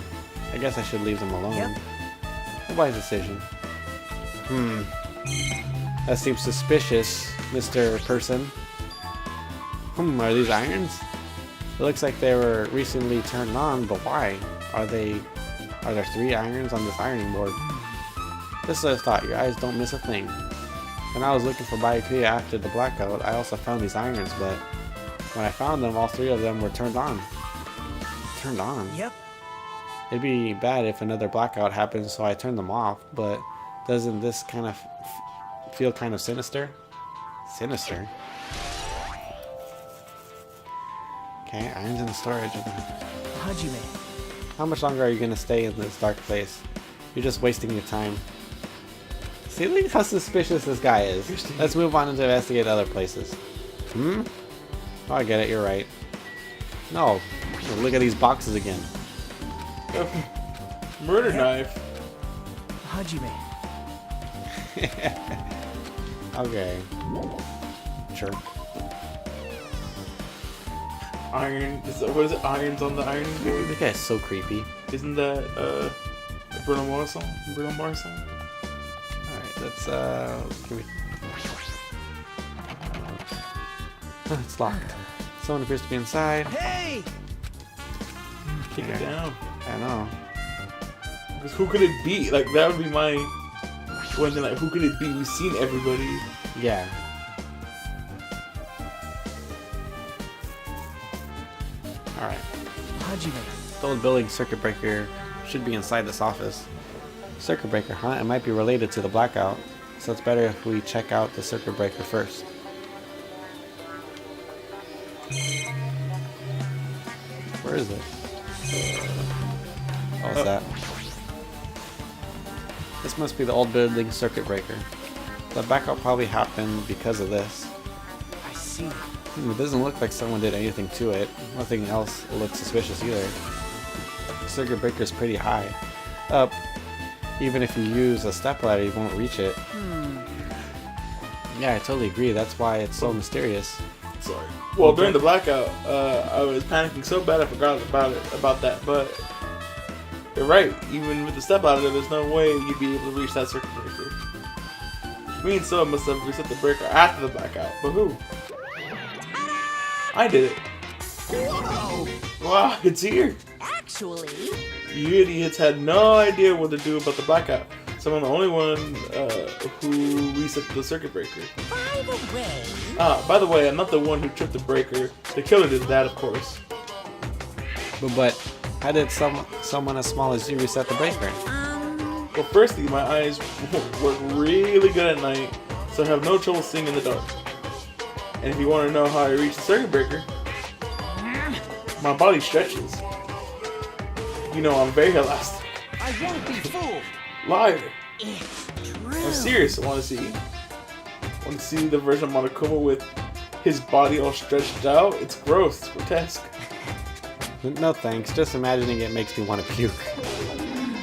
I guess I should leave them alone. Yep. Nobody's decision. That seems suspicious, Mr. Person. Are these irons? It looks like they were recently turned on, but why? Are there 3 irons on this ironing board? This is what I thought, your eyes don't miss a thing. When I was looking for Byakuya after the blackout, I also found these irons, but when I found them, all 3 of them were turned on. Turned on? Yep. It'd be bad if another blackout happens, so I turned them off, but doesn't this kind of feel kind of sinister? Sinister? Okay, irons in the storage. Hajime. How much longer are you gonna stay in this dark place? You're just wasting your time. See, look how suspicious this guy is. Let's move on and investigate other places. Oh, I get it, you're right. No, look at these boxes again. Murder knife. Hajime. Okay. Sure. Iron. What is it? Irons on the ironing board? This guy's so creepy. Isn't that Bruno Mars song? Bruno Mars song? Alright, let's give me... It's locked. Someone appears to be inside. Hey! Kick it down. I know. Because who could it be? Like, that would be my one thing. Like, who could it be? We've seen everybody. Yeah. Hajime. The old building circuit breaker should be inside this office. Circuit breaker, huh? It might be related to the blackout, so it's better if we check out the circuit breaker first. Where is it? Oh, it's that. This must be the old building circuit breaker. The blackout probably happened because of this. I see. It doesn't look like someone did anything to it. Nothing else looks suspicious either. The circuit breaker is pretty high up. Even if you use a stepladder, you won't reach it. Yeah, I totally agree. That's why it's so mysterious. Sorry. Well, during the blackout, I was panicking so bad I forgot about that. But you're right. Even with the stepladder, there's no way you'd be able to reach that circuit breaker. Me and Soa must have reset the breaker after the blackout. But who? I did it. Whoa! Wow, it's here. Actually, You idiots had no idea what to do about the blackout. So I'm the only one who reset the circuit breaker. by the way, By the way, I'm not the one who tripped the breaker. The killer did that, of course. But how did someone as small as you reset the breaker? Well, firstly, my eyes work really good at night, so I have no trouble seeing in the dark. And if you want to know how I reach the circuit breaker, my body stretches. You know, I'm very elastic. I won't be fooled. Liar. it's I'm true. serious. I want to see. Want to see the version of Monokuma with his body all stretched out? It's gross. It's grotesque. No thanks. Just imagining it makes me want to puke.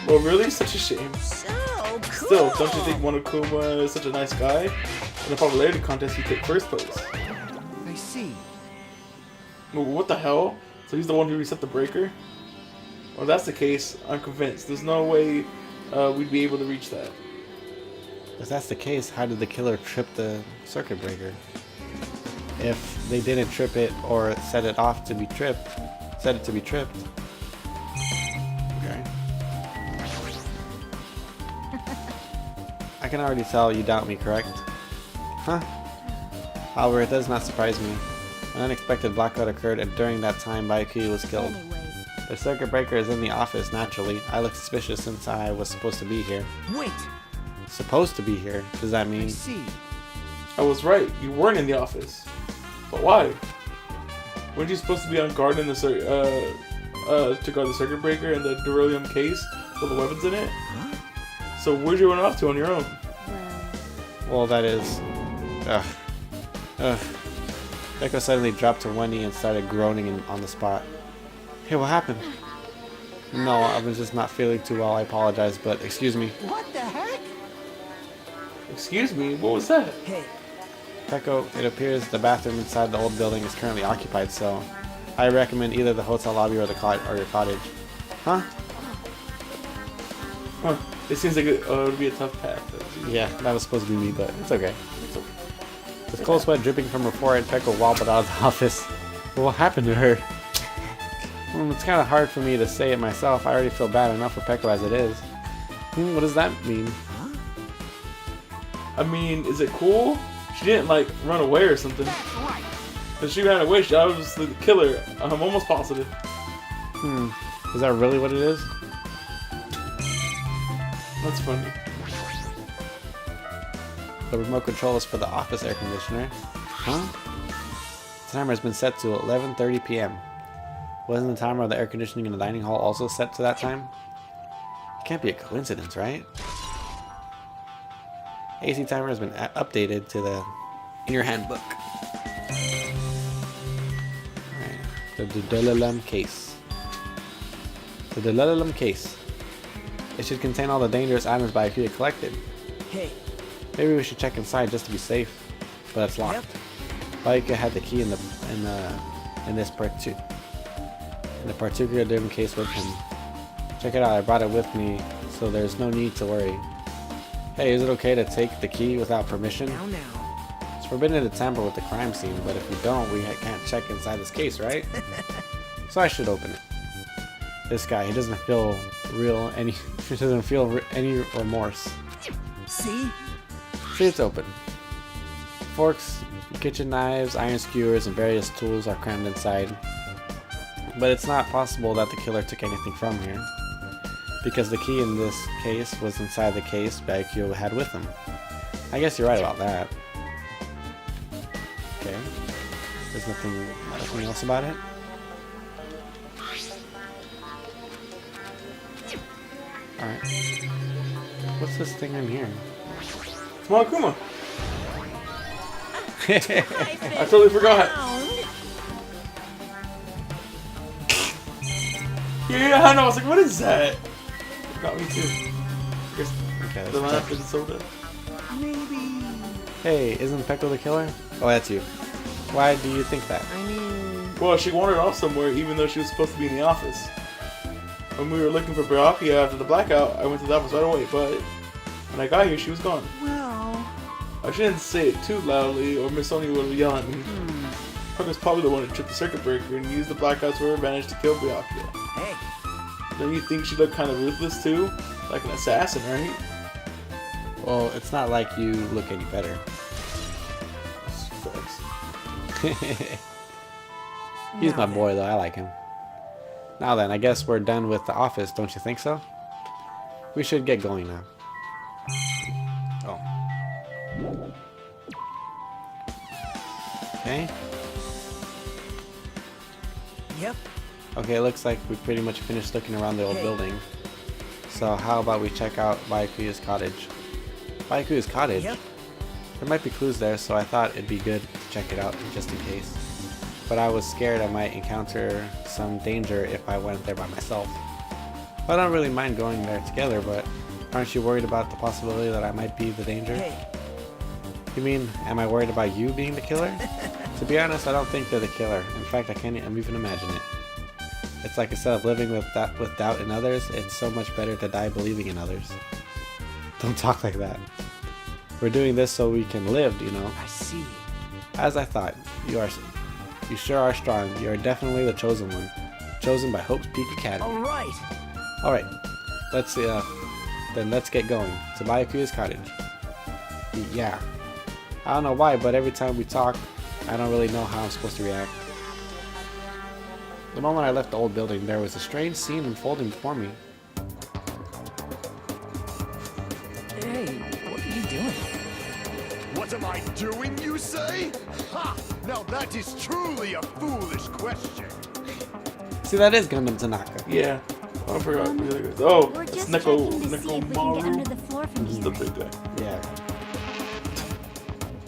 Well, really? Such a shame. So cool. Still, don't you think Monokuma is such a nice guy? In the popularity contest, he took first place. I see. Well, what the hell? So he's the one who reset the breaker? Well, if that's the case, I'm convinced. There's no way we'd be able to reach that. If that's the case, how did the killer trip the circuit breaker? If they didn't trip it or set it to be tripped. Okay. I can already tell you doubt me, correct? Huh? However, it does not surprise me. An unexpected blackout occurred, and during that time, Byakuya was killed. Anyway, The circuit breaker is in the office, naturally. I look suspicious since I was supposed to be here. Wait. Supposed to be here? Does that I mean... see. I was right. You weren't in the office. But why? Weren't you supposed to be on guard in the to guard the circuit breaker and the beryllium case with the weapons in it? So where'd you run off to on your own? Well, that is... Ugh. Echo suddenly dropped to one knee and started groaning on the spot. Hey, what happened? No, I was just not feeling too well. I apologize, but excuse me. What the heck? Excuse me, what was that? Hey, Echo, it appears the bathroom inside the old building is currently occupied, so I recommend either the hotel lobby or your cottage. Huh? Huh. It seems like it would be a tough path. Yeah, that was supposed to be me, but it's okay. With cold sweat dripping from her forehead, Peko wobbled out of the office. What happened to her? It's kind of hard for me to say it myself. I already feel bad enough for Peko as it is. What does that mean? I mean, is it cool? She didn't, like, run away or something. right. If she ran away, I was the killer. I'm almost positive. Is that really what it is? That's funny. The remote control is for the office air conditioner. Huh? The timer has been set to 11:30 p.m. Wasn't the timer of the air conditioning in the dining hall also set to that time? It can't be a coincidence, right? AC timer has been updated to the in your handbook. Alright. The Dulalam case. The Dulalam case. It should contain all the dangerous items Byakuya collected. Hey, Maybe we should check inside just to be safe, but it's locked. Byakuya had the key in this particular dim case with him. Check it out, I brought it with me, so there's no need to worry. Hey, is it okay to take the key without permission? now. It's forbidden to tamper with the crime scene, but if we don't, we can't check inside this case, right? So I should open it. This guy, he doesn't feel any remorse. See? See, it's open. Forks, kitchen knives, iron skewers, and various tools are crammed inside. But it's not possible that the killer took anything from here, because the key in this case was inside the case Byakuya had with him. I guess you're right about that. Okay. There's nothing else about it? Alright. What's this thing in here? It's Monokuma. I totally forgot. Yeah, I know. I was like, what is that? Got me too. I guess Okay, the let's lamp check. is soda. Maybe. Hey, isn't Peko the killer? Oh, that's you. Why do you think that? I mean, Well, she wandered off somewhere even though she was supposed to be in the office. When we were looking for Byakuya after the blackout, I went to the office right away, but when I got here, she was gone. well, I shouldn't say it too loudly, or Miss Sonia would yell at me. Parker's probably the one who tripped the circuit breaker and used the blackout to her advantage to kill Byakuya. hey, Don't you think she looked kind of ruthless too? Like an assassin, right? Well, it's not like you look any better. He's my boy, though. I like him. Now then, I guess we're done with the office, don't you think so? We should get going now. Oh. Okay. yep. Okay, it looks like we pretty much finished looking around the old building. So how about we check out Byakuya's cottage? Byakuya's cottage? Yep. There might be clues there, so I thought it'd be good to check it out just in case. But I was scared I might encounter some danger if I went there by myself. I don't really mind going there together, but aren't you worried about the possibility that I might be the danger? Hey, You mean, am I worried about you being the killer? To be honest, I don't think they're the killer. In fact, I can't even imagine it. It's like instead of living with doubt in others, it's so much better to die believing in others. Don't talk like that. We're doing this so we can live, you know. I see. As I thought, you sure are strong. You are definitely the chosen one. Chosen by Hope's Peak Academy. All right. Alright, let's get going to Byakuya's cottage. Yeah. I don't know why, but every time we talk, I don't really know how I'm supposed to react. The moment I left the old building, there was a strange scene unfolding before me. Hey, what are you doing? What am I doing, you say? Ha! Now that is truly a foolish question. See, that is Gundam Tanaka. Yeah. I forgot. Oh, We're it's just Neko checking to see if we can get under the floor from This is the here. big guy. Yeah.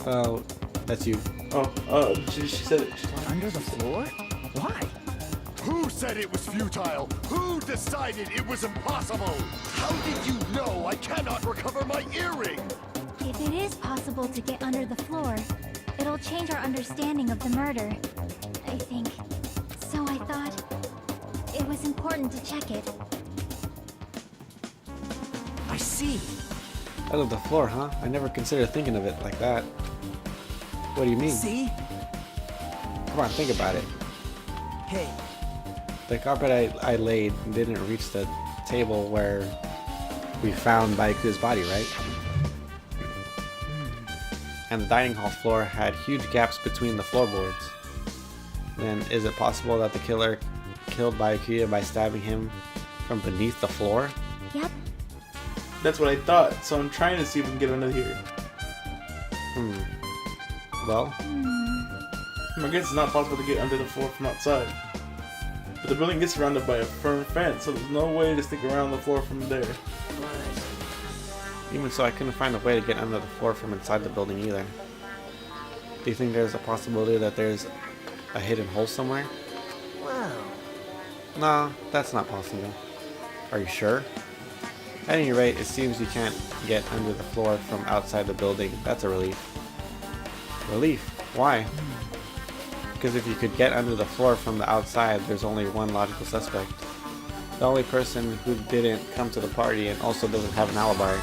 Oh, that's you. Oh, she said it. Under the floor? Why? Who said it was futile? Who decided it was impossible? How did you know I cannot recover my earring? If it is possible to get under the floor, it'll change our understanding of the murder, I think. So I thought it was important to check it. I see. Under the floor, huh? I never considered thinking of it like that. What do you mean? See? Come on, think about it. Hey, The carpet I laid didn't reach the table where we found Byakuya's body, right? And the dining hall floor had huge gaps between the floorboards. Then is it possible that the killer killed Byakuya by stabbing him from beneath the floor? Yep. That's what I thought, so I'm trying to see if we can get under here. Well, I guess it's not possible to get under the floor from outside. But the building gets surrounded by a firm fence, so there's no way to stick around the floor from there. even so, I couldn't find a way to get under the floor from inside the building either. Do you think there's a possibility that there's a hidden hole somewhere? well, No, that's not possible. Are you sure? At any rate, it seems you can't get under the floor from outside the building. That's a relief. Relief? Why? Because if you could get under the floor from the outside, there's only one logical suspect. The only person who didn't come to the party and also doesn't have an alibi.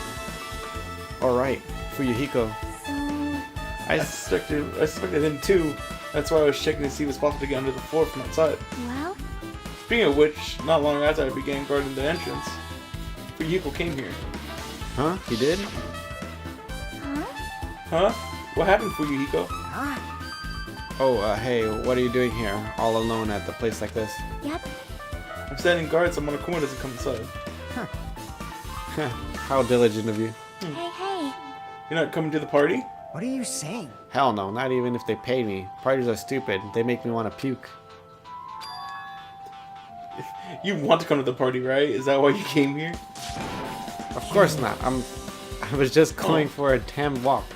Alright, Fuyuhiko. So, I suspected him too. That's why I was checking to see if it's possible to get under the floor from outside. well, Speaking of which, not long after I began guarding the entrance, Fuyuhiko came here. Huh? He did? huh? Huh? What happened, Fuyuhiko? huh? Oh, hey, what are you doing here? All alone at the place like this? Yep. I'm standing guard so Monokuma doesn't come inside. How diligent of you. Hey, hey. You're not coming to the party? What are you saying? Hell no, not even if they pay me. Parties are stupid. They make me want to puke. You want to come to the party, right? Is that why you came here? Of course not. I was just going for a damn walk.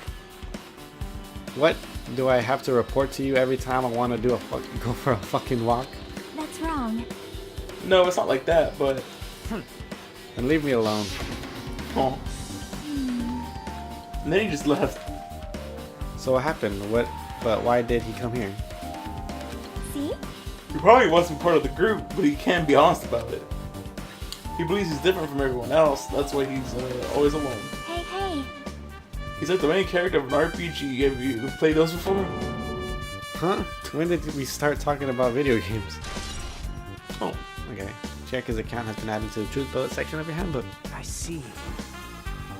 What? Do I have to report to you every time I want to go for a fucking walk? That's wrong. No, it's not like that, but... And leave me alone. Oh. And then he just left. So what happened? But why did he come here? See? He probably wasn't part of the group, but he can be honest about it. He believes he's different from everyone else, that's why he's always alone. Hey, hey. He's like the main character of an RPG. Have you played those before? Huh? When did we start talking about video games? Oh. Okay. Check his account has been added to the truth bullet section of your handbook. I see.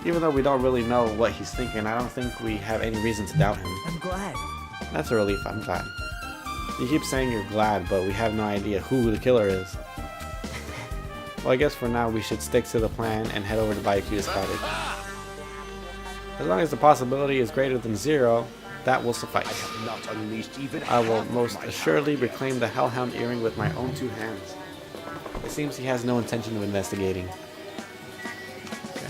Even though we don't really know what he's thinking, I don't think we have any reason to doubt him. I'm glad. That's a relief, I'm glad. You keep saying you're glad, but we have no idea who the killer is. Well, I guess for now we should stick to the plan and head over to Byakuya's cottage. As long as the possibility is greater than 0, that will suffice. Not unleashed even I will half most my assuredly reclaim the Hellhound earring with my own 2 hands. It seems he has no intention of investigating. Okay.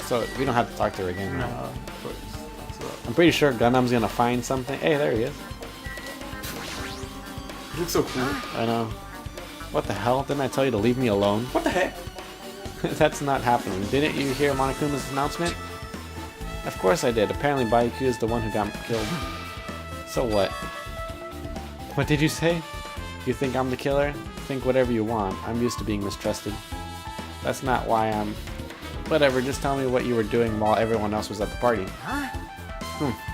So we don't have to talk to her again, No, right? of course. That's what- I'm pretty sure Gundam's gonna find something. Hey, there he is. He looks so cool. I know. What the hell? Didn't I tell you to leave me alone? What the heck? That's not happening. Didn't you hear Monokuma's announcement? Of course I did. Apparently Byakuya is the one who got killed. So what? What did you say? You think I'm the killer? Think whatever you want. I'm used to being mistrusted. That's not why I'm... Whatever, just tell me what you were doing while everyone else was at the party.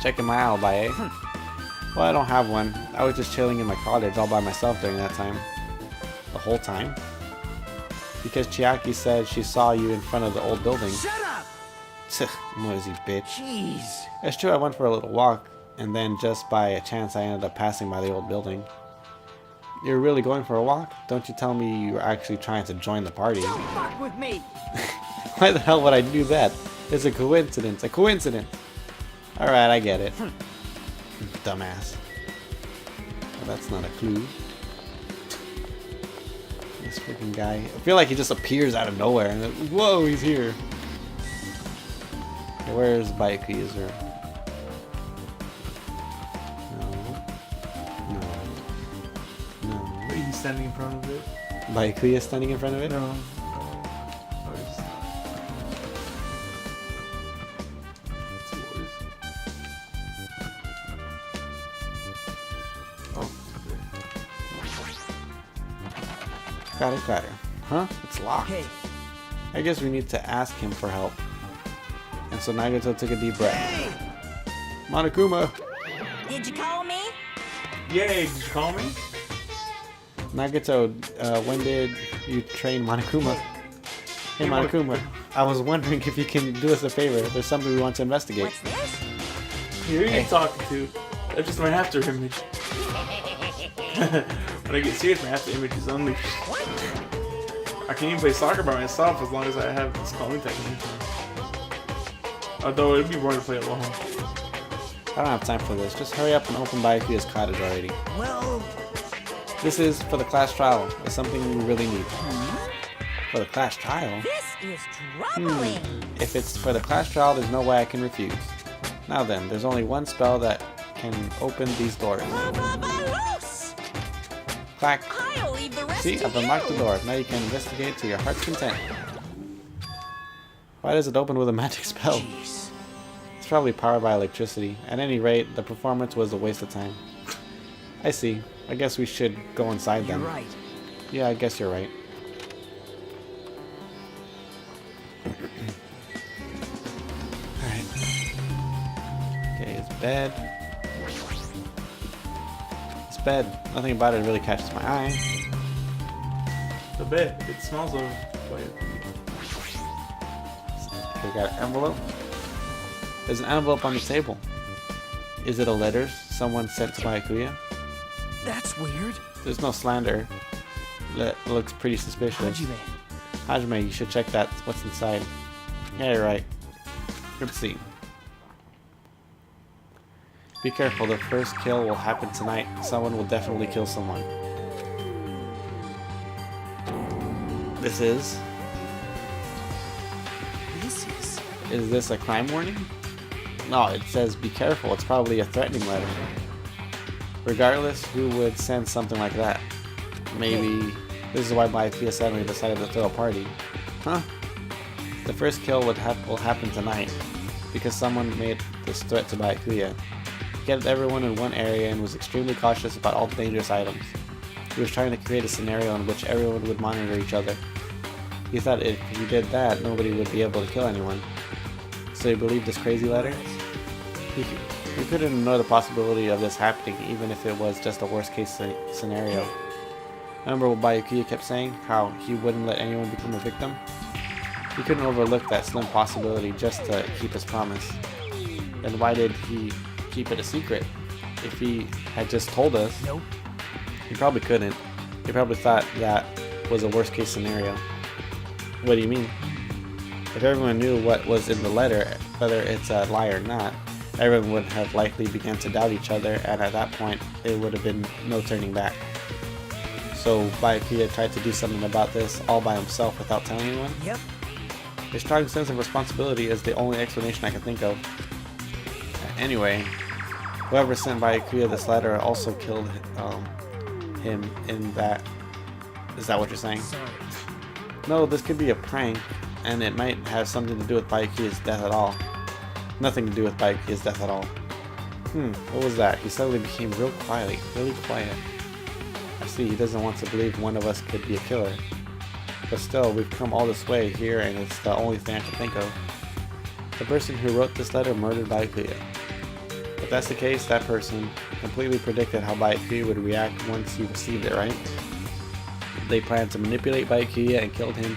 Checking my alibi, eh? Well, I don't have one. I was just chilling in my cottage all by myself during that time. The whole time? Because Chiaki said she saw you in front of the old building. Shut up! Noisy bitch. Jeez. It's true I went for a little walk, and then just by a chance I ended up passing by the old building. You're really going for a walk? Don't you tell me you were actually trying to join the party. Don't fuck with me! Why the hell would I do that? It's a coincidence. A coincidence! Alright, I get it. Dumbass. Well, that's not a clue. This freaking guy. I feel like he just appears out of nowhere and then, whoa, he's here. Okay, where's Byakuya's room? No. Are you standing in front of it? Byakuya standing in front of it? No. Got it. Huh? It's locked. Hey, I guess we need to ask him for help. And so Nagato took a deep breath. hey! Monokuma! Did you call me? Yay, did you call me? Nagato, when did you train Monokuma? Hey Monokuma, I was wondering if you can do us a favor. There's something we want to investigate. What's this? Who are you talking to? That's just my after image. When I get serious, my after image is unleashed. I can even play soccer by myself as long as I have this calling technique. Although it'd be boring to play alone. I don't have time for this. Just hurry up and open Byakuya's cottage already. Well, This is for the class trial. It's something we really need. For the class trial? This is troubling. If it's for the class trial, there's no way I can refuse. Now then, there's only one spell that can open these doors. Los! Clack. I'll leave the rest See, to I've unlocked the you. door. Now you can investigate to your heart's content. Why does it open with a magic spell? jeez. It's probably powered by electricity. At any rate, the performance was a waste of time. I see. I guess we should go inside You're then. right. Yeah, I guess you're right. Alright. Okay, it's bed. It's bed. Nothing about it really catches my eye. The bed. It smells of. Wait. Okay, we got an envelope. There's an envelope on the table. Is it a letter someone sent to Byakuya? That's weird. There's no slander. That looks pretty suspicious. Hajime, you should check that. What's inside? Yeah, you're right. Let's see. Be careful, the first kill will happen tonight. Someone will definitely kill someone. This is... Is this a crime warning? No, it says be careful. It's probably a threatening letter. Regardless, who would send something like that? Maybe this is why Byakuya suddenly decided to throw a party. Huh? The first kill will happen tonight because someone made this threat to Byakuya. He kept everyone in one area and was extremely cautious about all the dangerous items. He was trying to create a scenario in which everyone would monitor each other. He thought if he did that, nobody would be able to kill anyone. So he believed this crazy letter? He couldn't ignore the possibility of this happening even if it was just a worst case scenario. Remember what Byakuya kept saying? How he wouldn't let anyone become a victim? He couldn't overlook that slim possibility just to keep his promise. Then why did he keep it a secret? If he had just told us, Nope. He probably couldn't. He probably thought that was a worst case scenario. What do you mean? If everyone knew what was in the letter, whether it's a lie or not, everyone would have likely begun to doubt each other, and at that point, there would have been no turning back. So Byakuya tried to do something about this all by himself without telling anyone? Yep. His strong sense of responsibility is the only explanation I can think of. Anyway, whoever sent Byakuya this letter also killed him in that... Is that what you're saying? Sorry. No, this could be a prank, and it might have something to do with Byakuya's death at all. Nothing to do with Byakuya's death at all. What was that? He suddenly became really quiet. I see, he doesn't want to believe one of us could be a killer. But still, we've come all this way here, and it's the only thing I can think of. The person who wrote this letter murdered Byakuya. If that's the case, that person completely predicted how Byakuya would react once he received it, right? They planned to manipulate Byakuya and killed him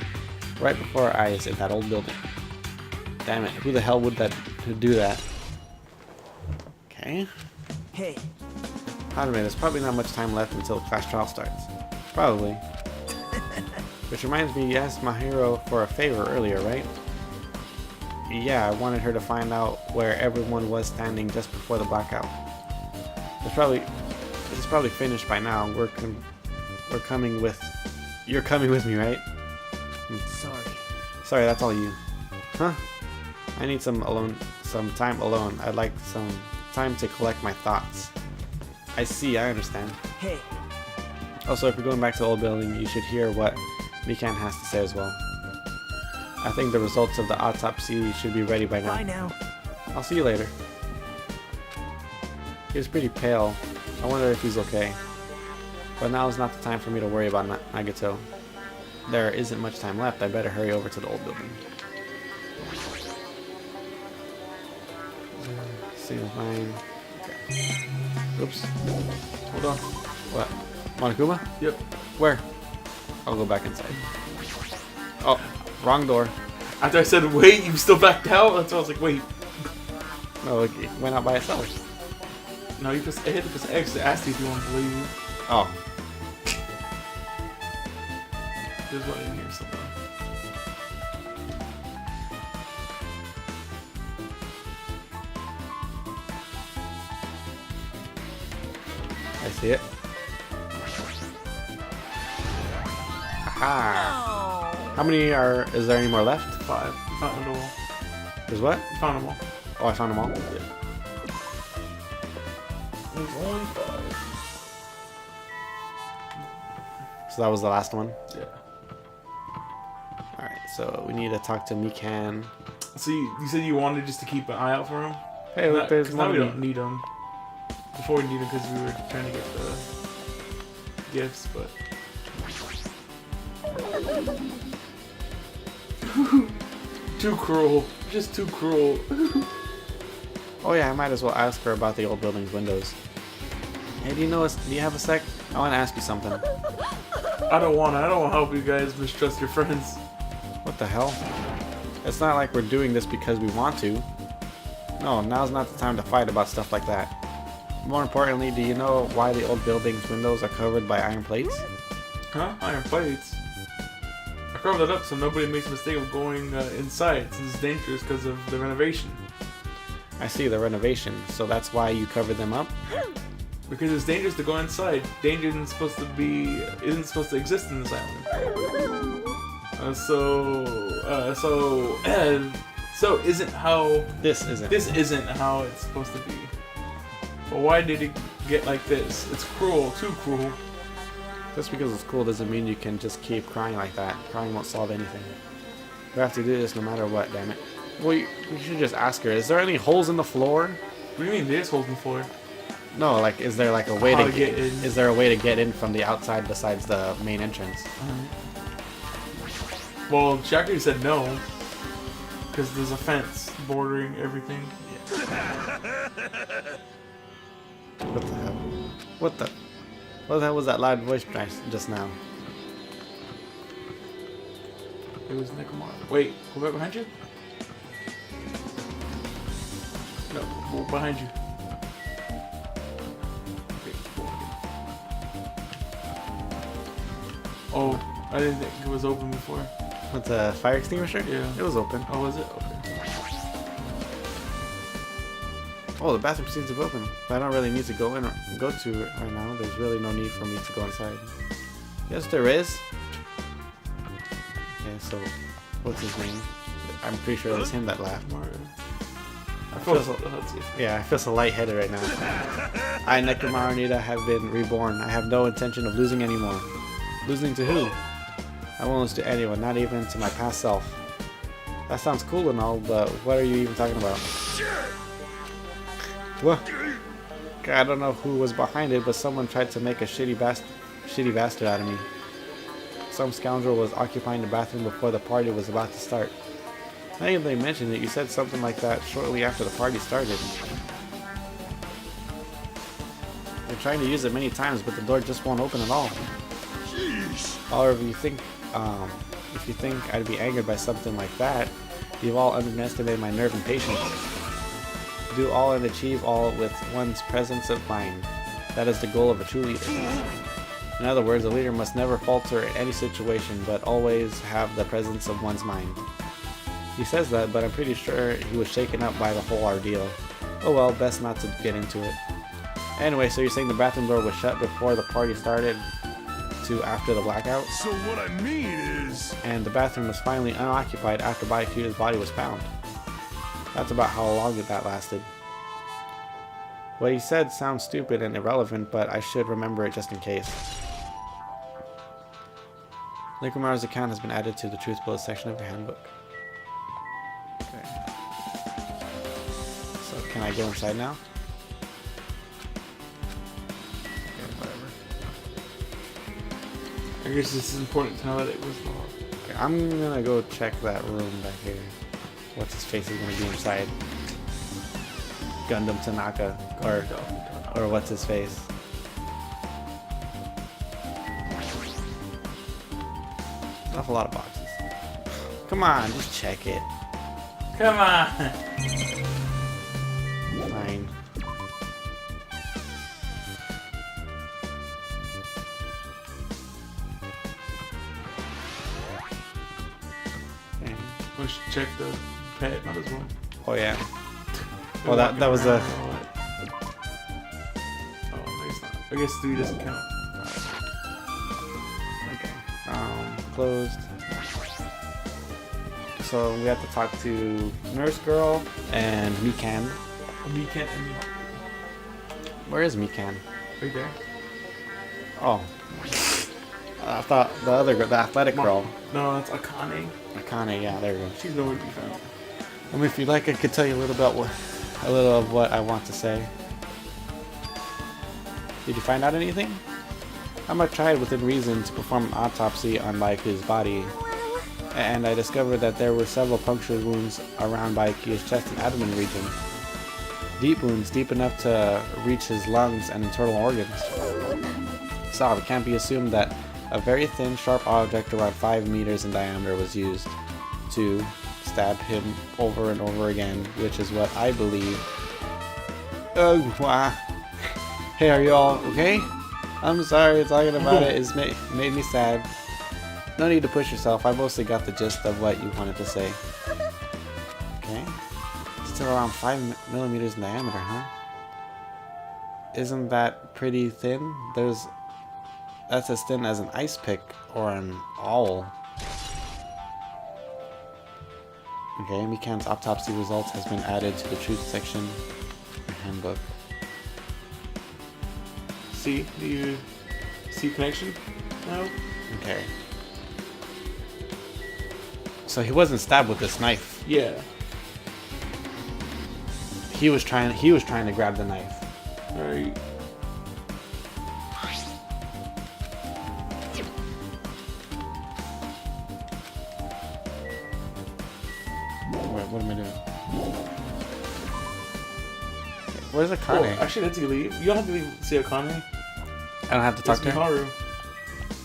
right before our eyes in that old building. Damn it, who the hell would do that? Okay. Hey. Hajime, there's probably not much time left until the class trial starts. Probably. Which reminds me, you asked my hero for a favor earlier, right? Yeah, I wanted her to find out where everyone was standing just before the blackout. This is probably finished by now. You're coming with me, right? Sorry. Sorry, that's all you. Huh? I need some time alone. I'd like some time to collect my thoughts. I see, I understand. Hey. Also, if you're going back to the old building, you should hear what Mikan has to say as well. I think the results of the autopsy should be ready by now. Bye now. I'll see you later. He was pretty pale. I wonder if he's okay. But now is not the time for me to worry about Nagato. There isn't much time left. I better hurry over to the old building. Same as mine. Okay. Oops. Hold on. What? Monokuma? Yep. Where? I'll go back inside. Oh, wrong door. After I said wait, you still backed out? That's why I was like, wait. No, it went out by itself. No, you just hit the X to ask you if you want to leave. Oh. There's one in here somewhere. I see it. Aha! How many is there any more left? 5. You found them all. There's what? You found them all. Oh, I found them all? Yeah. There's only 5. So that was the last one? Yeah. Alright, so we need to talk to Mikan. So you said you wanted just to keep an eye out for him? Hey, look, there's now we money. don't need them. Before we need them because we were trying to get the gifts, but... Too cruel. Just too cruel. Oh yeah, I might as well ask her about the old building's windows. Hey, do you have a sec? I want to ask you something. I don't want to help you guys mistrust your friends. What the hell? It's not like we're doing this because we want to. No, now's not the time to fight about stuff like that. More importantly, do you know why the old building's windows are covered by iron plates? Huh? Iron plates? I covered that up so nobody makes a mistake of going inside, since it's dangerous because of the renovation. I see, the renovation, so that's why you covered them up? Because it's dangerous to go inside. Danger isn't supposed to exist in this island. So isn't how This isn't. this isn't how it's supposed to be. But why did it get like this? It's cruel, too cruel. Just because it's cool doesn't mean you can just keep crying like that. Crying won't solve anything. We have to do this no matter what, damn it. Well, you should just ask her, is there any holes in the floor? What do you mean there's holes in the floor? No, like, is there like a way How to to get in? Is there a way to get in from the outside besides the main entrance? Well, Shakira said no. Because there's a fence bordering everything. What the hell? What the hell was that loud voice just now? It was Nekomar. Wait, go back behind you? No, go behind you. Okay, go again. Oh, I didn't think it was open before. What's a fire extinguisher? Yeah. It was open. Oh, was it? Okay. Oh, the bathroom seems to be open. But I don't really need to go to it right now. There's really no need for me to go inside. Yes, there is. Okay, so what's his name? I'm pretty sure it was him that laughed. Mario. I feel so lightheaded right now. I, Nekomaru Nida, have been reborn. I have no intention of losing anymore. Losing to who? I won't lose to anyone, not even to my past self. That sounds cool and all, but what are you even talking about? What? I don't know who was behind it, but someone tried to make a shitty bastard out of me. Some scoundrel was occupying the bathroom before the party was about to start. Now that they mentioned it, you said something like that shortly after the party started. They're trying to use it many times, but the door just won't open at all. However, if you think I'd be angered by something like that, you've all underestimated my nerve and patience. Do all and achieve all with one's presence of mind. That is the goal of a true leader. In other words, a leader must never falter in any situation, but always have the presence of one's mind. He says that, but I'm pretty sure he was shaken up by the whole ordeal. Oh well, best not to get into it. Anyway, so you're saying the bathroom door was shut before the party started to after the blackout? So what I mean is... And the bathroom was finally unoccupied after Byakuya's body was found. That's about how long that lasted. What he said sounds stupid and irrelevant, but I should remember it just in case. Nekomaru's account has been added to the Truth Bullet section of your handbook. Okay. So can I go inside now? Okay, whatever. I guess this is important to know that it was locked. Okay, I'm gonna go check that room back here. What's his face is gonna be inside? Gundam Tanaka, or what's his face? An awful lot of boxes. Come on, just check it. Come on! Fine. Okay. We should check the pet, might as well. Oh yeah. Well, that was a. Oh, it's not. I guess 3 doesn't count. Okay. Closed. So we have to talk to Nurse Girl and Mikan. Mikan and me. Where is Mikan? Right there. Oh. I thought the other girl, the athletic girl. No, that's Akane. Akane, yeah, there we go. She's nowhere to be found. I mean, if you'd like, I could tell you a little of what I want to say. Did you find out anything? I tried within reason to perform an autopsy on Baiku's body, and I discovered that there were several puncture wounds around Baiku's chest and abdomen region. Deep wounds, deep enough to reach his lungs and internal organs. So it can't be assumed that a very thin, sharp object around 5 meters in diameter was used to stab him over and over again, which is what I believe. Oh, wow. Hey, are you all okay? I'm sorry, talking about it has made me sad. No need to push yourself. I mostly got the gist of what you wanted to say. Okay. Still around 5 millimeters in diameter, huh? Isn't that pretty thin? That's as thin as an ice pick or an owl. Okay, Mikan's autopsy results has been added to the truth section of the handbook. See? Do you see connection now? Okay. So he wasn't stabbed with this knife. Yeah. He was trying to grab the knife. Alright. What am I doing? Where's Akane? Oh, actually, let's leave. You don't have to leave. See Akane. I don't have to talk to her? Miharu.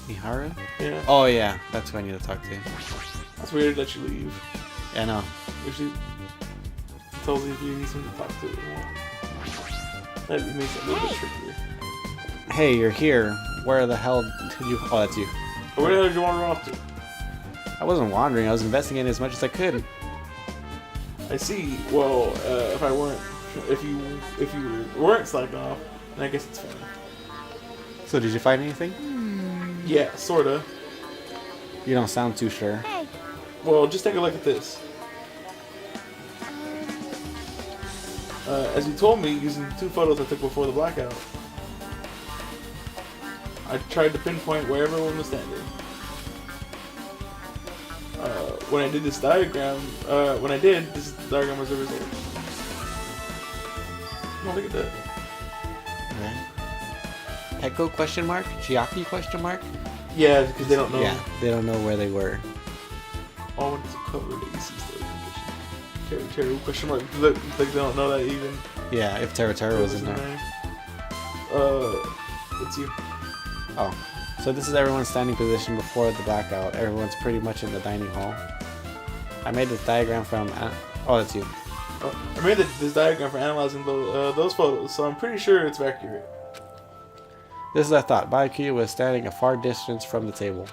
Miharu? Yeah. Oh yeah, that's who I need to talk to. That's weird that you leave. Yeah, I know. If she tells you if you need someone to talk to. That makes it a little bit trickier. Hey, you're here. Where the hell did you... Oh, that's you. Where the hell did you wander off to? I wasn't wandering. I was investigating as much as I could. I see. Well, if you weren't slacking off, then I guess it's fine. So, did you find anything? Yeah, sorta. You don't sound too sure. Hey, Well, just take a look at this. As you told me, using the 2 photos I took before the blackout, I tried to pinpoint where everyone was standing. When I did this diagram, this diagram was the result. Oh, look at that. Okay. Peko question mark? Chiaki question mark? Yeah, because they don't know. Yeah, they don't know where they were. Oh, what is it covered? AC study condition. Terry, question mark. Look, like they don't know that even. Yeah, if Terra was in there. It's you. Oh. So this is everyone's standing position before the blackout. Everyone's pretty much in the dining hall. I made this diagram from... Oh, that's you. I made this diagram for analyzing those photos, so I'm pretty sure it's accurate. This is I thought. Byakuya was standing a far distance from the table.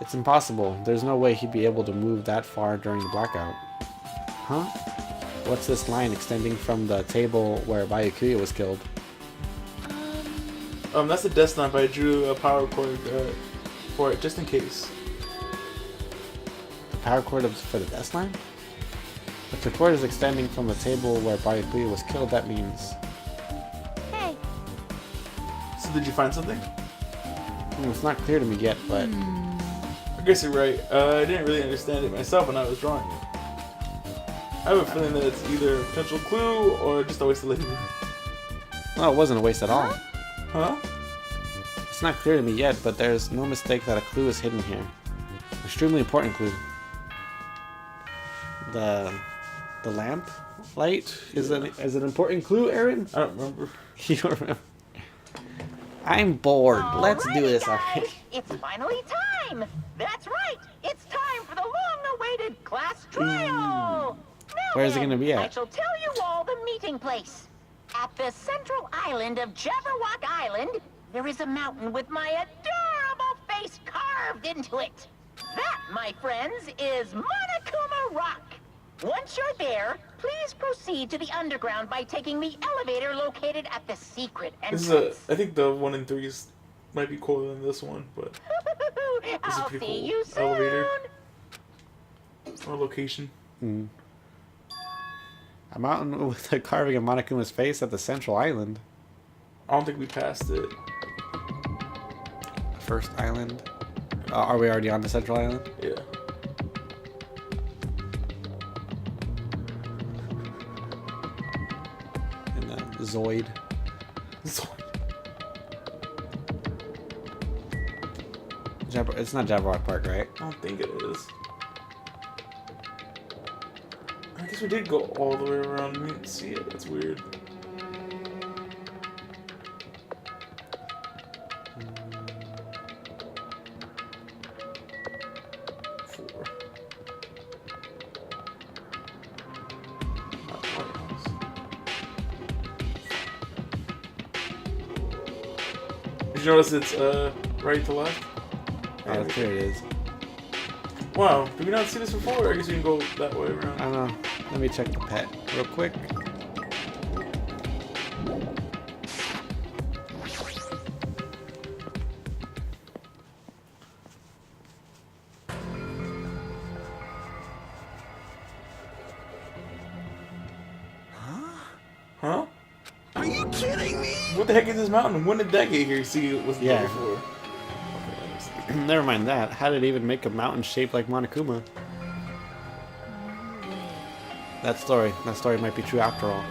It's impossible. There's no way he'd be able to move that far during the blackout. Huh? What's this line extending from the table where Byakuya was killed? That's the death snipe. I drew a power cord for it, just in case. The power cord for the death line? If the cord is extending from the table where Byakuya was killed, that means... hey, So did you find something? It's not clear to me yet, but... I guess you're right. I didn't really understand it myself when I was drawing it. I have a feeling that it's either a potential clue or just a waste of labor. Well, it wasn't a waste at all. Huh? It's not clear to me yet, but there's no mistake that a clue is hidden here. Extremely important clue. The lamp light is an important clue, Aaron? I don't remember. You don't remember? I'm bored. Let's do Alrighty, this guys, already. It's finally time. That's right. It's time for the long-awaited class trial. Now Where is it then, gonna be at? I shall tell you all the meeting place. At the central island of Jabberwock Island, there is a mountain with my adorable face carved into it. That, my friends, is Monokuma Rock. Once you're there, please proceed to the underground by taking the elevator located at the secret This entrance. is I think the 1 in 3s might be cooler than this one, but I'll pretty see cool you soon. elevator. Or location. A mountain with a carving of Monokuma's face at the central island. I don't think we passed it. First island. Are we already on the central island? Yeah. In the Zoid. It's not Jabberwock Park, right? I don't think it is. I guess we did go all the way around. We didn't see it. That's weird. Four. Not White House. you notice it's right to left? Oh, here it is. Wow, did we not see this before? I guess we can go that way around. I don't know. Let me check the pet real quick. Huh? Are you kidding me? What the heck is this mountain? When did that get here? See, it was there before. Never mind that. How did it even make a mountain shaped like Monokuma? That story might be true after all.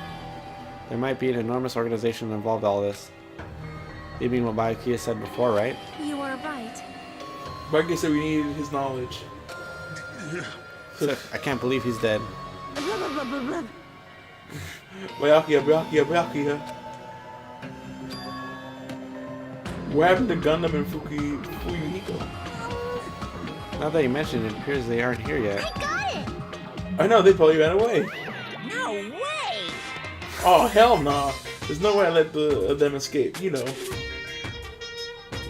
There might be an enormous organization involved in all this. You mean what Byakuya said before, right? You are right. Byakuya said we needed his knowledge. I can't believe he's dead. Byakuya. What happened to Gundam and Fuyuhiko? Now that you mention it, it appears they aren't here yet. I got it! I know, they probably ran away. No way! Oh, hell nah. There's no way I let them escape, you know.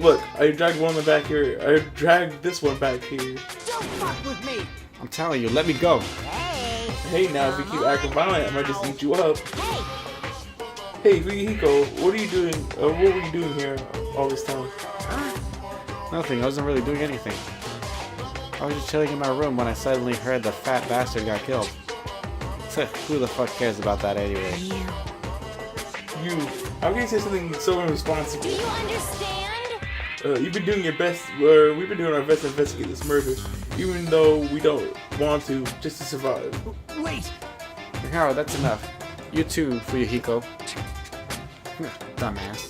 Look, I dragged one of them back here. I dragged this one back here. Don't fuck with me. I'm telling you, let me go. Hey! Hey, now if you keep acting violent, I might just eat you up. Hey! Hey, Fuyuhiko, what are you doing? What were you doing here all this time? Nothing, I wasn't really doing anything. I was just chilling in my room when I suddenly heard the fat bastard got killed. Who the fuck cares about that anyway? You, how can you say something so irresponsible? Do you understand? You've been doing your best, we've been doing our best to investigate this murder, even though we don't want to, just to survive. Wait. Haro, that's enough. You too, Fuyuhiko. Dumbass.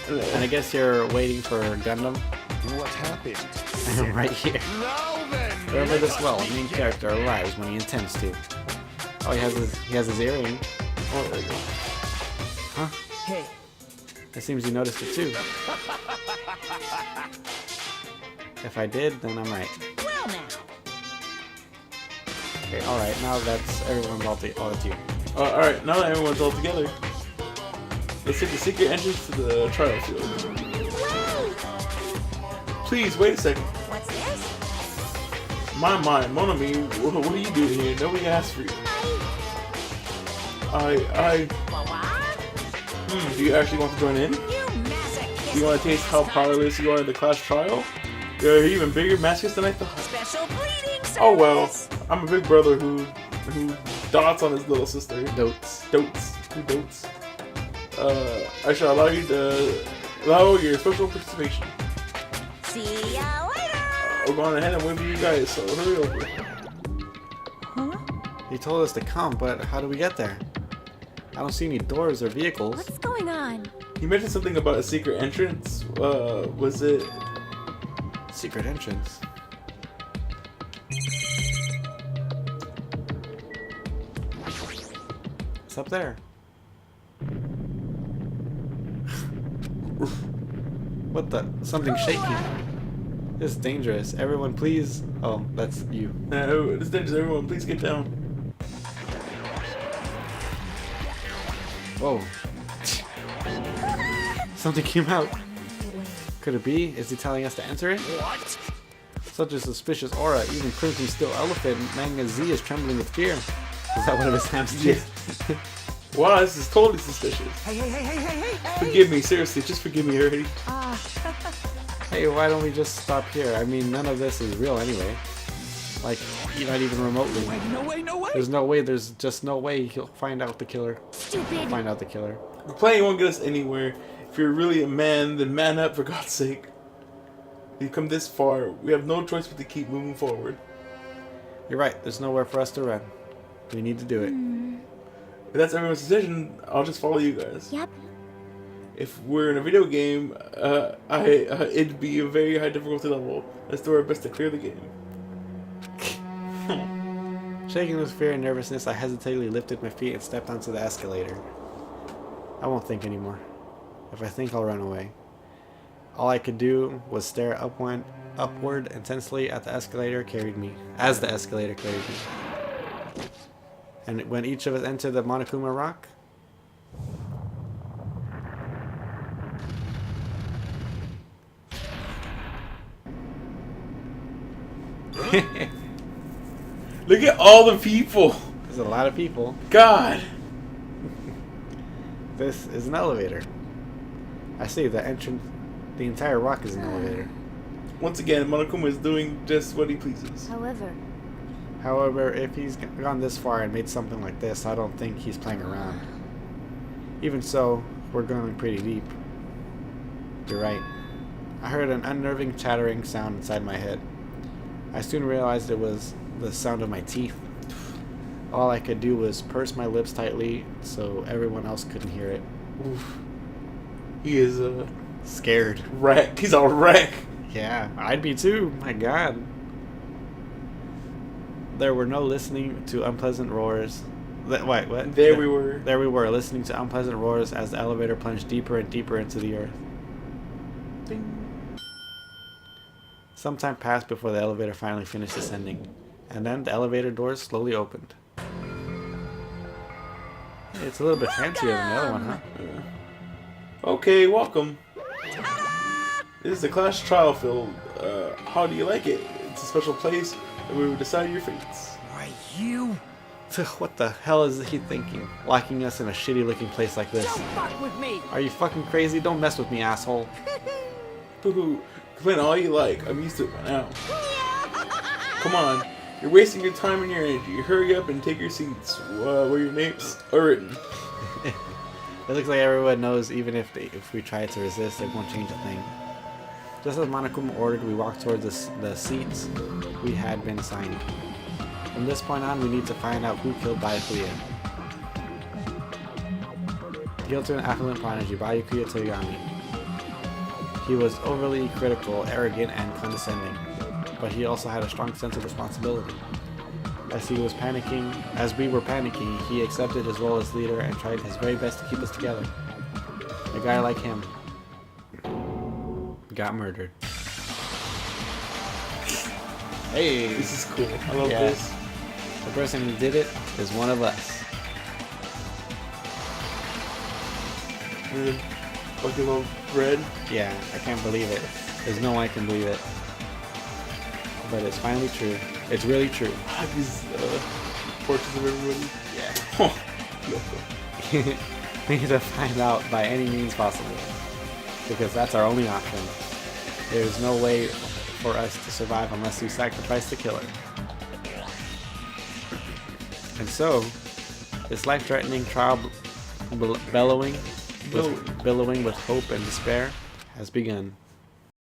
And I guess you're waiting for Gundam? What happened? I'm right here. Now then! Remember this well, the main character arrives when he intends to. Oh, he has his earring. Oh, there you go. Huh? Hey. It seems you noticed it too. If I did, then I'm right. Well now. Okay, alright, now that's everyone's all that's you. Alright, now that everyone's all together, let's take the secret entrance to the trial field. Please, wait a second. What's this? My mind, Mon ami, what are you doing here? Nobody asked for you. Do you actually want to join in? You masochist. Do you want to taste how powerless you are in the class trial? You're even bigger masochist than I thought. Special bleeding service. Oh well, I'm a big brother who dotes on his little sister. Dotes. Who dotes? I shall allow your special participation. See ya later. We're going ahead and wait for you guys, so hurry over. He told us to come, but how do we get there? I don't see any doors or vehicles. What's going on? He mentioned something about a secret entrance. Was it? Secret entrance. It's up there. What the? Something's shaking. This is dangerous. Everyone please... Oh, that's you. No, it's dangerous. Everyone, please get down. Whoa. Something came out. Could it be? Is he telling us to enter it? What? Such a suspicious aura. Even Crimson Steel Elephant Manga Z is trembling with fear. Is that one of his hamsters? Wow, this is totally suspicious. Hey. Forgive me, seriously, just forgive me already. Hey, why don't we just stop here? I mean, none of this is real anyway. Like, not even remotely. Wait, no way. There's no way, there's just no way he'll find out the killer. Stupid. Find out the killer. Playing won't get us anywhere. If you're really a man, then man up, for God's sake. We've come this far. We have no choice but to keep moving forward. You're right, there's nowhere for us to run. We need to do it. If that's everyone's decision, I'll just follow you guys. Yep. If we're in a video game, it'd be a very high difficulty level. Let's do our best to clear the game. Shaking with fear and nervousness, I hesitantly lifted my feet and stepped onto the escalator. I won't think anymore. If I think, I'll run away. All I could do was stare upward intensely at the escalator carried me. As the escalator carried me. And when each of us entered the Monokuma Rock, Look at all the people. There's a lot of people. God. This is an elevator. I see the entrance. The entire rock is an elevator. Once again, Monokuma is doing just what he pleases. However, if he's gone this far and made something like this, I don't think he's playing around. Even so, we're going pretty deep. You're right. I heard an unnerving chattering sound inside my head. I soon realized it was the sound of my teeth. All I could do was purse my lips tightly so everyone else couldn't hear it. Oof. He is scared. Wreck. He's all wreck. Yeah, I'd be too. My God. There were no listening to unpleasant roars. Wait, what? There we were. There we were, listening to unpleasant roars as the elevator plunged deeper and deeper into the earth. Ding. Some time passed before the elevator finally finished ascending, and then the elevator doors slowly opened. It's a little bit fancier than the other one, huh? Yeah. Okay, welcome. This is the class trial field. How do you like it? It's a special place where we will decide your fates. Why, you? What the hell is he thinking? Locking us in a shitty looking place like this. Don't fuck with me! Are you fucking crazy? Don't mess with me, asshole. Poo-hoo. Complain all you like. I'm used to it by now. Come on. You're wasting your time and your energy. Hurry up and take your seats where your names are written. It looks like everyone knows even if we try to resist, it won't change a thing. Just as Monokuma ordered, we walked towards the seats we had been assigned. From this point on, we need to find out who killed Byakuya. Guilty and affluent prodigy, Byakuya Toyami. He was overly critical, arrogant, and condescending, but he also had a strong sense of responsibility. As we were panicking, he accepted his role as leader and tried his very best to keep us together. A guy like him got murdered. Hey! This is cool. I love this. The person who did it is one of us. Weird. Fucking little bread. Yeah, I can't believe it. There's no way I can believe it. But it's finally true. It's really true. These portraits of everybody. Yeah. We need to find out by any means possible. Because that's our only option. There's no way for us to survive unless we sacrifice the killer. And so, this life-threatening trial billowing with hope and despair has begun.